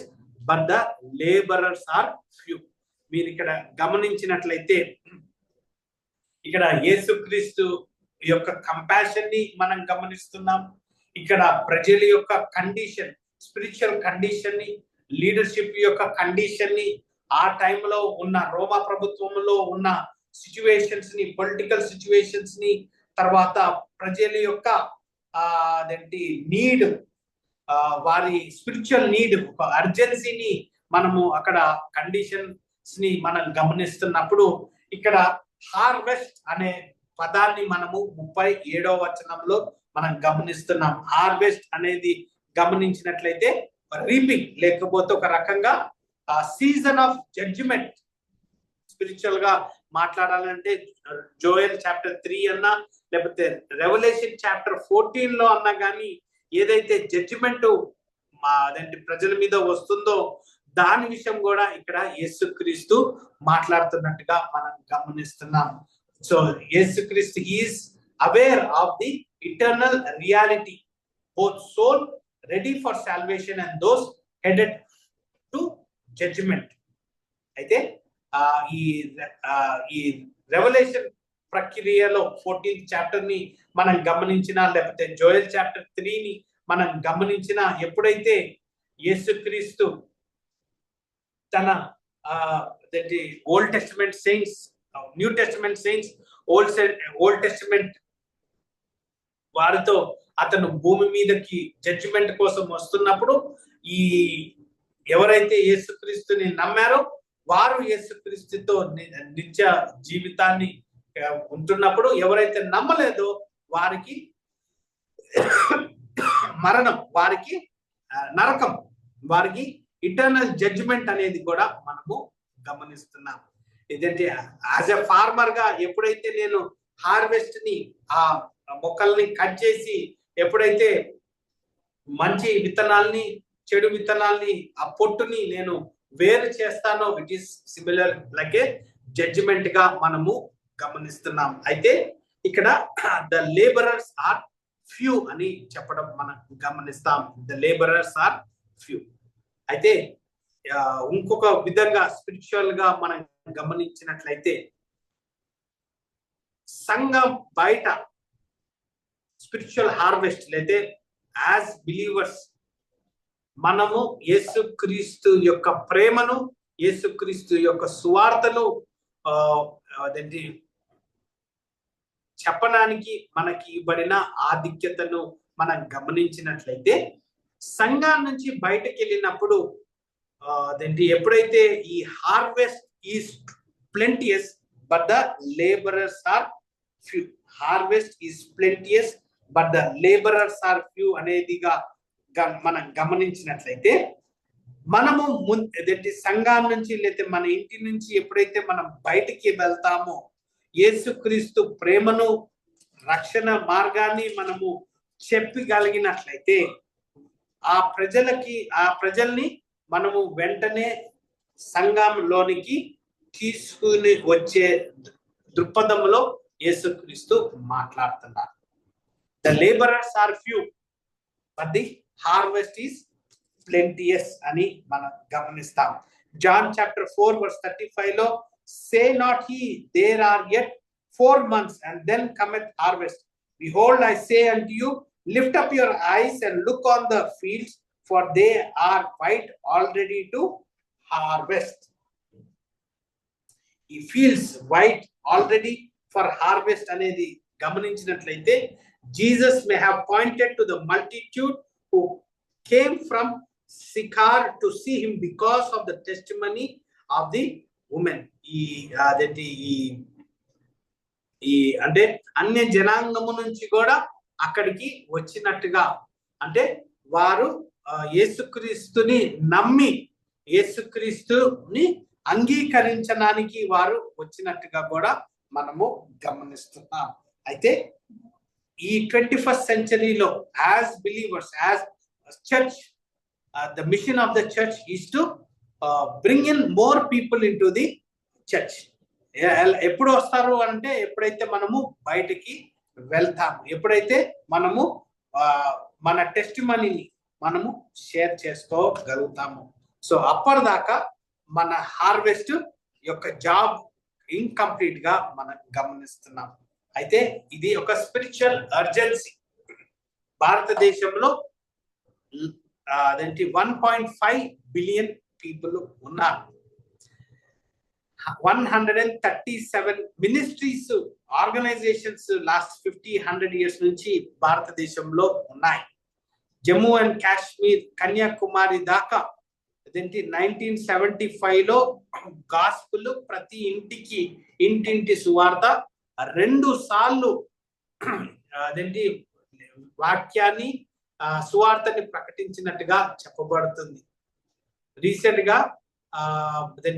but the labourers are few. మీరు ఇక్కడ గమనించినట్లయితే ఇక్కడ యేసుక్రీస్తు యొక్క కంపాషన్ ని మనం గమనిస్తున్నాం. ఇక్కడ ప్రజల యొక్క కండిషన్, స్పిరిచువల్ కండిషన్ ని, లీడర్షిప్ యొక్క కండిషన్ ని, ఆ టైంలో ఉన్న రోమా ప్రభుత్వంలో ఉన్న సిచ్యువేషన్స్ ని, పొలిటికల్ సిచ్యువేషన్స్ ని, తర్వాత ప్రజల యొక్క అదేంటి నీడ్, వారి స్పిరిచువల్ నీడ్, ఒక అర్జెన్సీని మనము అక్కడ కండిషన్స్ ని మనం గమనిస్తున్నప్పుడు ఇక్కడ హార్వెస్ట్ అనే పదాన్ని మనము 37వ వచనంలో మనం గమనిస్తున్నాం. హార్వెస్ట్ అనేది గమనించినట్లయితే రీపింగ్, లేకపోతే ఒక రకంగా సీజన్ ఆఫ్ జడ్జిమెంట్. స్పిరిచువల్ గా మాట్లాడాలంటే జోయల్ చాప్టర్ 3 అన్నా, లేకపోతే రెవల్యూషన్ చాప్టర్ 14 లో అన్నా కానీ ఏదైతే జడ్జిమెంట్ అదేంటి ప్రజల మీద వస్తుందో దాని విషయం కూడా ఇక్కడ యేసుక్రీస్తు మాట్లాడుతున్నట్టుగా మనం గమనిస్తున్నాం. So Yesukristu is aware of the eternal reality, both soul ready for salvation and those headed to judgement. అయితే ఈ రెవల్యూషన్ ప్రక్రియలో 14th చాప్టర్ ని మనం గమనించినా, లేకపోతే జోయల్ చాప్టర్ 3 ని మనం గమనించినా, ఎప్పుడైతే యేసుక్రీస్తు తన old testament saints, new testament saints, old testament వారితో అతను భూమి మీదకి జడ్జిమెంట్ కోసం వస్తున్నప్పుడు, ఈ ఎవరైతే యేసుక్రీస్తుని నమ్మారో వారు యేసుక్రీస్తుతో నిత్య జీవితాన్ని ఉంటున్నప్పుడు, ఎవరైతే నమ్మలేదో వారికి మరణం, వారికి నరకం, వారికి ఇటర్నల్ జడ్జిమెంట్ అనేది కూడా మనము గమనిస్తున్నాం. ఇదంటే యాజ్ ఎ ఫార్మర్ గా ఎప్పుడైతే నేను హార్వెస్ట్ ని, ఆ మొక్కల్ని కట్ చేసి ఎప్పుడైతే మంచి విత్తనాల్ని, చెడు విత్తనాల్ని, ఆ పొట్టుని నేను వేరు చేస్తానో, it is similar like a judgement గా మనము గమనిస్తున్నాం. అయితే ఇక్కడ ద లేబరర్స్ ఆర్ ఫ్యూ అని చెప్పడం మనం గమనిస్తాం. The labourers are few. అయితే ఇంకొక విధంగా స్పిరిచువల్ గా మనం గమనించినట్లయితే సంఘం బయట స్పిరిచువల్ హార్వెస్ట్ అయితే యాజ్ బిలీవర్స్ మనము యేసుక్రీస్తు యొక్క ప్రేమను, యేసుక్రీస్తు యొక్క సువార్తను అదేంటి చెప్పడానికి మనకి ఇవ్వబడిన ఆధిక్యతను మనం గమనించినట్లయితే, సంఘం నుంచి బయటకు వెళ్ళినప్పుడు అదేంటి ఎప్పుడైతే ఈ harvest is plenteous but the labourers are few, harvest is plenteous but the labourers are few అనేదిగా మనం గమనించినట్లయితే, మనము సంఘం నుంచి లేదా మన ఇంటి నుంచి ఎప్పుడైతే మనం బయటికి వెళ్తామో, యేసుక్రీస్తు ప్రేమను, రక్షణ మార్గాన్ని మనము చెప్పగలిగినట్లయితే, ఆ ప్రజల్ని మనము వెంటనే సంఘంలోనికి తీసుకుని వచ్చే దృక్పథంలో యేసుక్రీస్తు మాట్లాడుతున్నారు. The labourers are few but the harvest is plenteous అని మనం గమనిస్తాం. జాన్ చాప్టర్ 4 verse 35 లో, say not he there are yet 4 months and then cometh harvest. Behold, I say unto you, lift up your eyes and look on the fields, for they are white already to harvest. ఈ fields white already for harvest అనేది గమనించినట్లయితే, Jesus may have pointed to the multitude who came from Sychar to see him because of the testimony of the women. అంటే అన్య జనాంగము నుంచి కూడా అక్కడికి వచ్చినట్టుగా, అంటే వారు యేసుక్రీస్తుని నమ్మి యేసుక్రీస్తుని అంగీకరించడానికి వారు వచ్చినట్టుగా కూడా మనము గమనిస్తున్నాం. అయితే ఈ 21st centuryలో as believers, as church, the mission of the church is to bring in more people into the church. ఎప్పుడు వస్తారు అంటే ఎప్పుడైతే మనము బయటికి వెళ్తాము, ఎప్పుడైతే మనము మన టెస్టిమనీని మనము షేర్ చేసుకోగలుగుతాము. సో అప్పటిదాకా మన హార్వెస్ట్ యొక్క జాబ్ ఇన్కంప్లీట్ గా మనం గమనిస్తున్నాం. అయితే ఇది ఒక స్పిరిచువల్ అర్జెన్సీ. భారతదేశంలో అదేంటి 1.5 బిలియన్ పీపుల్ ఉన్నారు. 137 మినిస్ట్రీస్, ఆర్గనైజేషన్స్ లాస్ట్ 50-100 years నుంచి భారతదేశంలో ఉన్నాయి. జమ్మూ అండ్ కాశ్మీర్, కన్యాకుమారి దాకా అదేంటి 1975లో గాస్పుల్ ప్రతి ఇంటింటి సువార్త 2 సార్లు అదేంటి వాక్యాన్ని సువార్తని ప్రకటించినట్టుగా చెప్పబడుతుంది. రీసెంట్ గా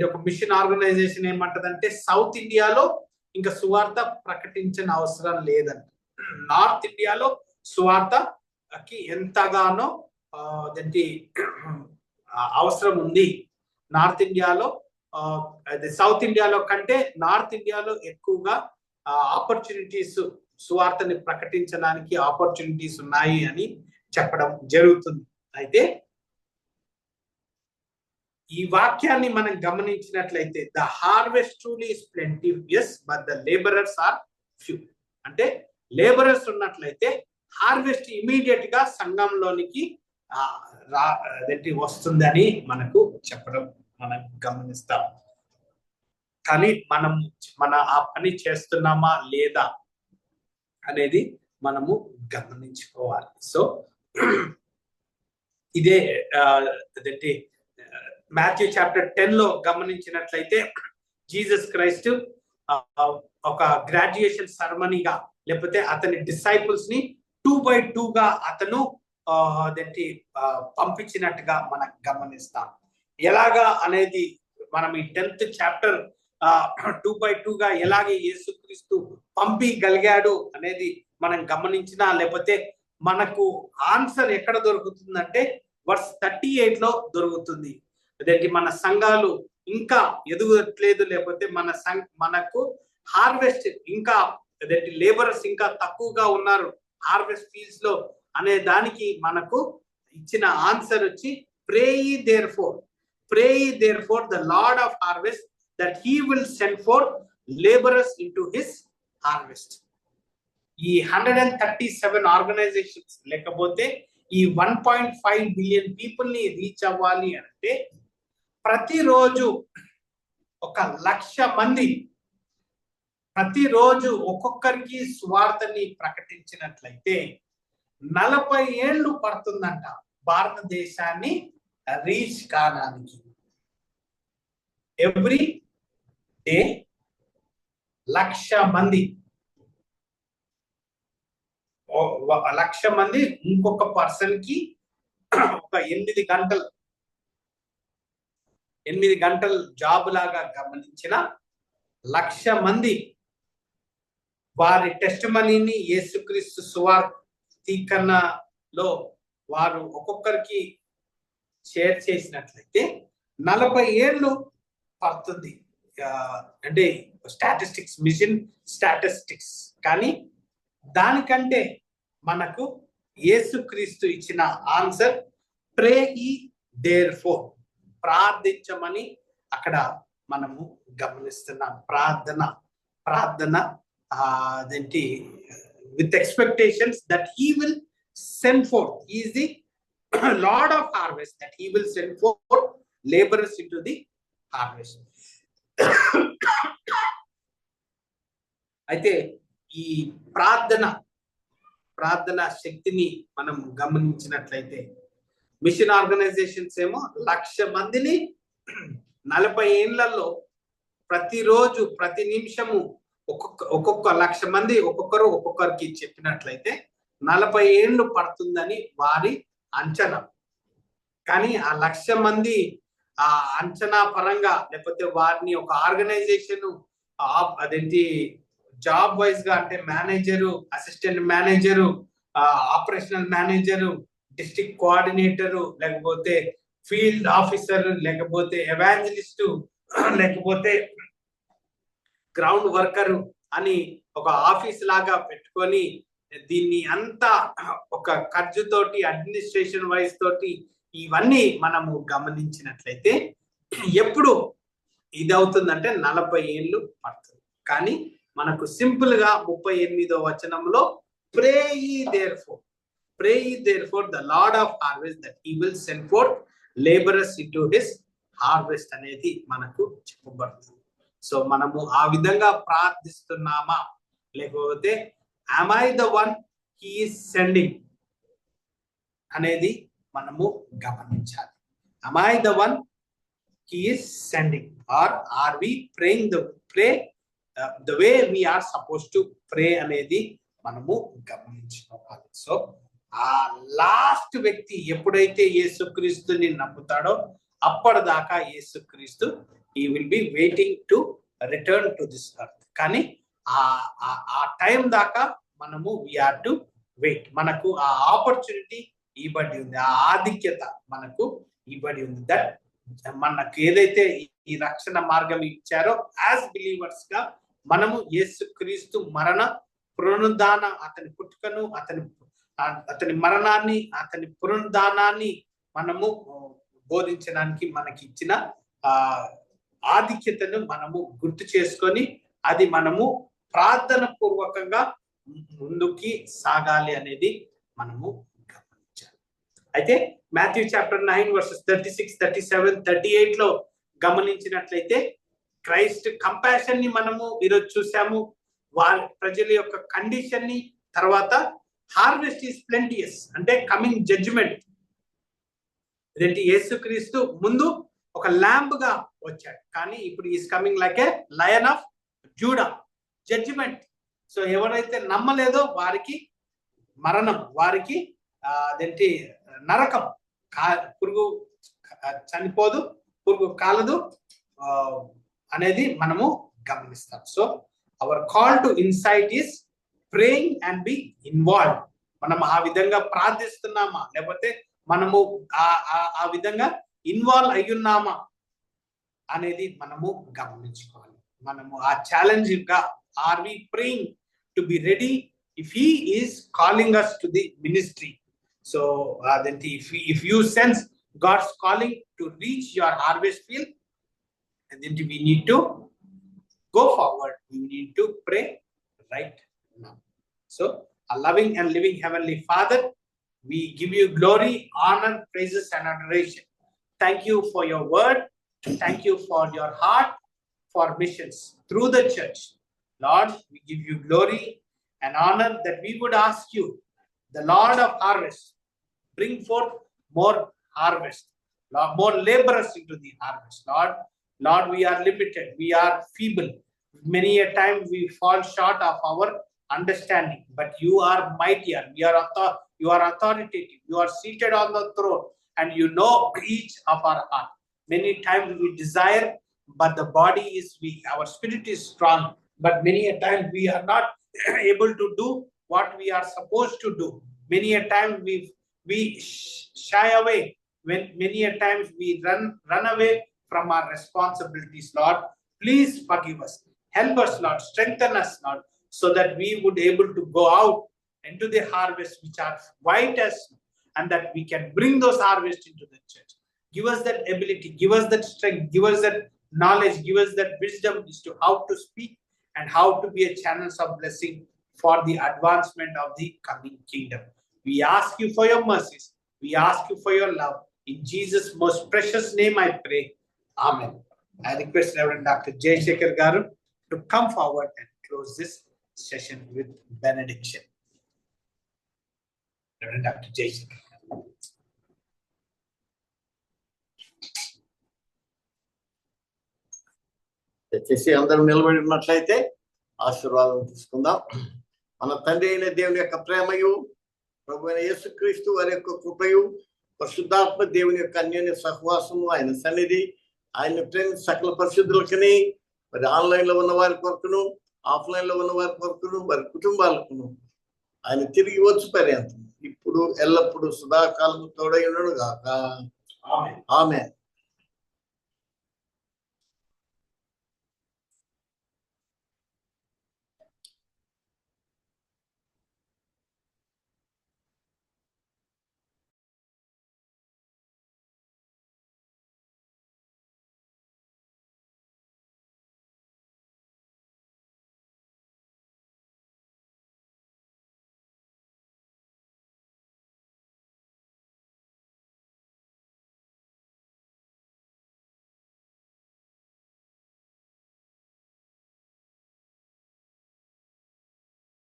ఒక మిషన్ ఆర్గనైజేషన్ ఏమంటదంటే సౌత్ ఇండియాలో ఇంకా సువార్త ప్రకటించిన అవసరం లేదంట. నార్త్ ఇండియాలో సువార్తకి ఎంతగానో అవసరం ఉంది. నార్త్ ఇండియాలో సౌత్ ఇండియాలో కంటే నార్త్ ఇండియాలో ఎక్కువగా ఆపర్చునిటీస్, సువార్తని ప్రకటించడానికి ఆపర్చునిటీస్ ఉన్నాయి అని చెప్పడం జరుగుతుంది. అయితే ఈ వాక్యాన్ని మనం గమనించినట్లయితే the harvest truly is plenteous but the labourers are few. అంటే లేబరర్స్ ఉన్నట్లయితే హార్వెస్ట్ ఇమీడియట్ గా సంఘంలోనికి వస్తుందని మనకు చెప్పడం మనం గమనిస్తాం. కానీ మన ఆ పని చేస్తున్నామా లేదా అనేది మనము గమనించుకోవాలి. సో ఇదే మాథ్యూ చాప్టర్ 10 లో గమనించినట్లయితే జీసస్ క్రైస్ట్ ఒక గ్రాడ్యుయేషన్ సెరమనీగా లేకపోతే అతని డిసైపుల్స్ ని 2 by 2 గా అతను పంపించినట్టుగా మనం గమనిస్తాం. ఎలాగా అనేది మనం ఈ 10th చాప్టర్ 2 by 2 గా ఎలాగే యేసుక్రీస్తు పంపించగలిగాడు అనేది మనం గమనించినా, లేకపోతే మనకు ఆన్సర్ ఎక్కడ దొరుకుతుందంటే వర్స్ 38 లో దొరుకుతుంది. అదేంటి, మన సంఘాలు ఇంకా ఎదుగట్లేదు, లేకపోతే మనకు హార్వెస్ట్ ఇంకా అదేంటి లేబరర్స్ ఇంకా తక్కువగా ఉన్నారు హార్వెస్ట్ ఫీల్డ్స్ లో అనే దానికి మనకు ఇచ్చిన ఆన్సర్ వచ్చి ప్రే ye therefore the Lord of harvest that he will send forth laborers into his harvest. ఈ 137 ఆర్గనైజేషన్స్ లేకపోతే ఈ 1.5 బిలియన్ పీపుల్ ని రీచ్ అవ్వాలి అంటే ప్రతిరోజు 1,00,000 మంది ప్రతిరోజు ఒక్కొక్కరికి సువార్తని ప్రకటించినట్లయితే 40 ఏళ్ళు పడుతుందంట భారతదేశాన్ని రీచ్ కావడానికి. ఎవ్రీ డే 1,00,000 మంది 1,00,000 మంది ఇంకొక పర్సన్ కి ఒక 8 గంటలు జాబ్ లాగా గమనించిన 1,00,000 మంది వారి టెస్టిమనీని యేసుక్రీస్తు సువార్తీకరణలో వారు ఒక్కొక్కరికి షేర్ చేసినట్లయితే 40 ఏళ్ళు పడుతుంది. అంటే మిషన్ స్టాటిస్టిక్స్. కానీ దానికంటే మనకు యేసుక్రీస్తు ఇచ్చిన ఆన్సర్ ప్రే ye therefore, ప్రార్థించమని అక్కడ మనము గమనిస్తున్నాం. ప్రార్థన అదేంటి with expectations that he will send forth. He is the Lord of harvest, that he will send forth laborers into the harvest. అయితే ఈ ప్రార్థన శక్తిని మనం గమనించినట్లయితే మిషన్ ఆర్గనైజేషన్స్ ఏమో 1,00,000 మందిని 40 ఏళ్లలో ప్రతిరోజు ప్రతి నిమిషము ఒక్కొక్క 1,00,000 మంది ఒక్కొక్కరికి చెప్పినట్లయితే 40 ఏళ్ళు పడుతుందని వారి అంచనా. కానీ ఆ 1,00,000 మంది ఆ అంచనా పరంగా లేకపోతే వారిని ఒక ఆర్గనైజేషన్ అదేంటి జాబ్ వైజ్ గా అంటే manager, assistant manager, operational manager, district coordinator, లేకపోతే ఫీల్డ్ ఆఫీసర్, లేకపోతే ఎవాంజలిస్టు, లేకపోతే గ్రౌండ్ వర్కరు అని ఒక ఆఫీస్ లాగా పెట్టుకొని దీన్ని అంతా ఒక ఖర్చుతోటి అడ్మినిస్ట్రేషన్ వైజ్ తోటి ఇవన్నీ మనము గమనించినట్లయితే ఎప్పుడు ఇది అవుతుందంటే 40 ఏళ్ళు పడుతుంది. కానీ మనకు సింపుల్ గా 38వ వచనంలో ప్రే ye therefore the Lord of harvest that he will send forth laborers into his harvest అనేది మనకు చెప్పబడుతుంది. సో మనము ఆ విధంగా ప్రార్థిస్తున్నామా, లేకపోతే am I the one he is sending అనేది మనము గమనించాలి. am I the one he is sending, or are we praying the way we are supposed to pray అనేది మనము గమనించుకోవాలి. సో ఆ లాస్ట్ వ్యక్తి ఎప్పుడైతే యేసుక్రీస్తుని నమ్ముతాడో అప్పటిదాకా యేసుక్రీస్తు he will be waiting to return to this earth. కానీ ఆ టైం దాకా మనము we have to wait. మనకు ఆ ఆపర్చునిటీ ఇవ్వబడి ఉంది, ఆ ఆధిక్యత మనకు ఇవ్వబడి ఉంది. దట్ మనకు ఏదైతే ఈ రక్షణ మార్గం ఇచ్చారో యాజ్ బిలీవర్స్ గా మనము యేసుక్రీస్తు మరణ పునరుద్ధాన, అతని పుట్టుకను, అతని మరణాన్ని, అతని పునరుద్ధానాన్ని మనము బోధించడానికి మనకి ఇచ్చిన ఆధిక్యతను మనము గుర్తు చేసుకొని అది మనము ప్రార్థన పూర్వకంగా ముందుకి సాగాలి అనేది మనము గమనించాలి. అయితే మాథ్యూ చాప్టర్ 9 వర్సెస్ 36, 37, 38 లో గమనించినట్లయితే క్రైస్ట్ కంపాషన్ ని మనము ఈరోజు చూసాము. వారి ప్రజల యొక్క కండిషన్ ని, తర్వాత హార్వెస్ట్ ఈస్ ప్లెంటియస్ అంటే కమింగ్ జడ్జిమెంట్. ఇదేంటి, యేసుక్రీస్తు ముందు ఒక ల్యాంబ్ గా వచ్చాడు, కానీ ఇప్పుడు is coming like a lion of Judah, judgement. So ఎవరైతే నమ్మలేదో వారికి మరణం, వారికి అదేంటి నరకం, పురుగు చనిపోదు, పురుగు కాలదు అనేది మనము గమనిస్తాం. So our call to insight is praying and B involved. మనం ఆ విధంగా ప్రార్థిస్తున్నామా, లేకపోతే మనము ఆ విధంగా ఇన్వాల్వ్ అయ్యున్నామా అనేది మనము గమనించుకోవాలి. మనము ఆ ఛాలెంజ్ గా are we praying to be ready if he is calling us to the ministry. So అదేంటి, if you sense God's calling to reach your harvest field, then we need to go forward. We need to pray right now. So a loving and living heavenly Father, we give you glory, honor, praises and adoration. Thank you for your word. Thank you for your heart for missions through the church. Lord, we give you glory and honor that we would ask you, the Lord of harvest, bring forth more harvest, Lord, more laborers into the harvest. Lord, we are limited, we are feeble. Many a time we fall short of our understanding, but you are mightier. You are authoritative. You are seated on the throne and you know each of our heart. Many times we desire, but the body is weak. Our spirit is strong, but many a time we are not able to do what we are supposed to do. Many a time we shy away. When many a times we run away from our responsibilities. Lord, please forgive us. Help us, Lord. Strengthen us, Lord, so that we would able to go out into the harvest which are white as snow, and that we can bring those harvest into the church. Give us that ability, give us that strength, give us that knowledge, give us that wisdom as to how to speak and how to be a channels of blessing for the advancement of the coming kingdom. We ask you for your mercies. We ask you for your love. In Jesus' most precious name I pray. Amen. I request Reverend Dr. Jay Shekhar Garu to come forward and close this session with benediction. Reverend Dr. Jay Shekhar. దయచేసి అందరం నిలబడి ఉన్నట్లయితే ఆశీర్వాదం తీసుకుందాం. మన తండ్రి అయిన దేవుని యొక్క ప్రేమయు, ప్రభు అయిన యేసుక్రీస్తు వారి యొక్క కృపయు, పరిశుద్ధాత్మ దేవుని యొక్క అన్యోన్య సహవాసము, ఆయన సన్నిధి, ఆయన ప్రేమ సకల పరిశుద్ధులకని, మరి ఆన్లైన్ లో ఉన్న వారి కొరకును, ఆఫ్లైన్ లో ఉన్న వారి కొరకును, వారి కుటుంబాలకును ఆయన తిరిగి వచ్చి పర్యంతం ఇప్పుడు ఎల్లప్పుడు సదాకాలము తోడై ఉండడు గాక. ఆమేన్.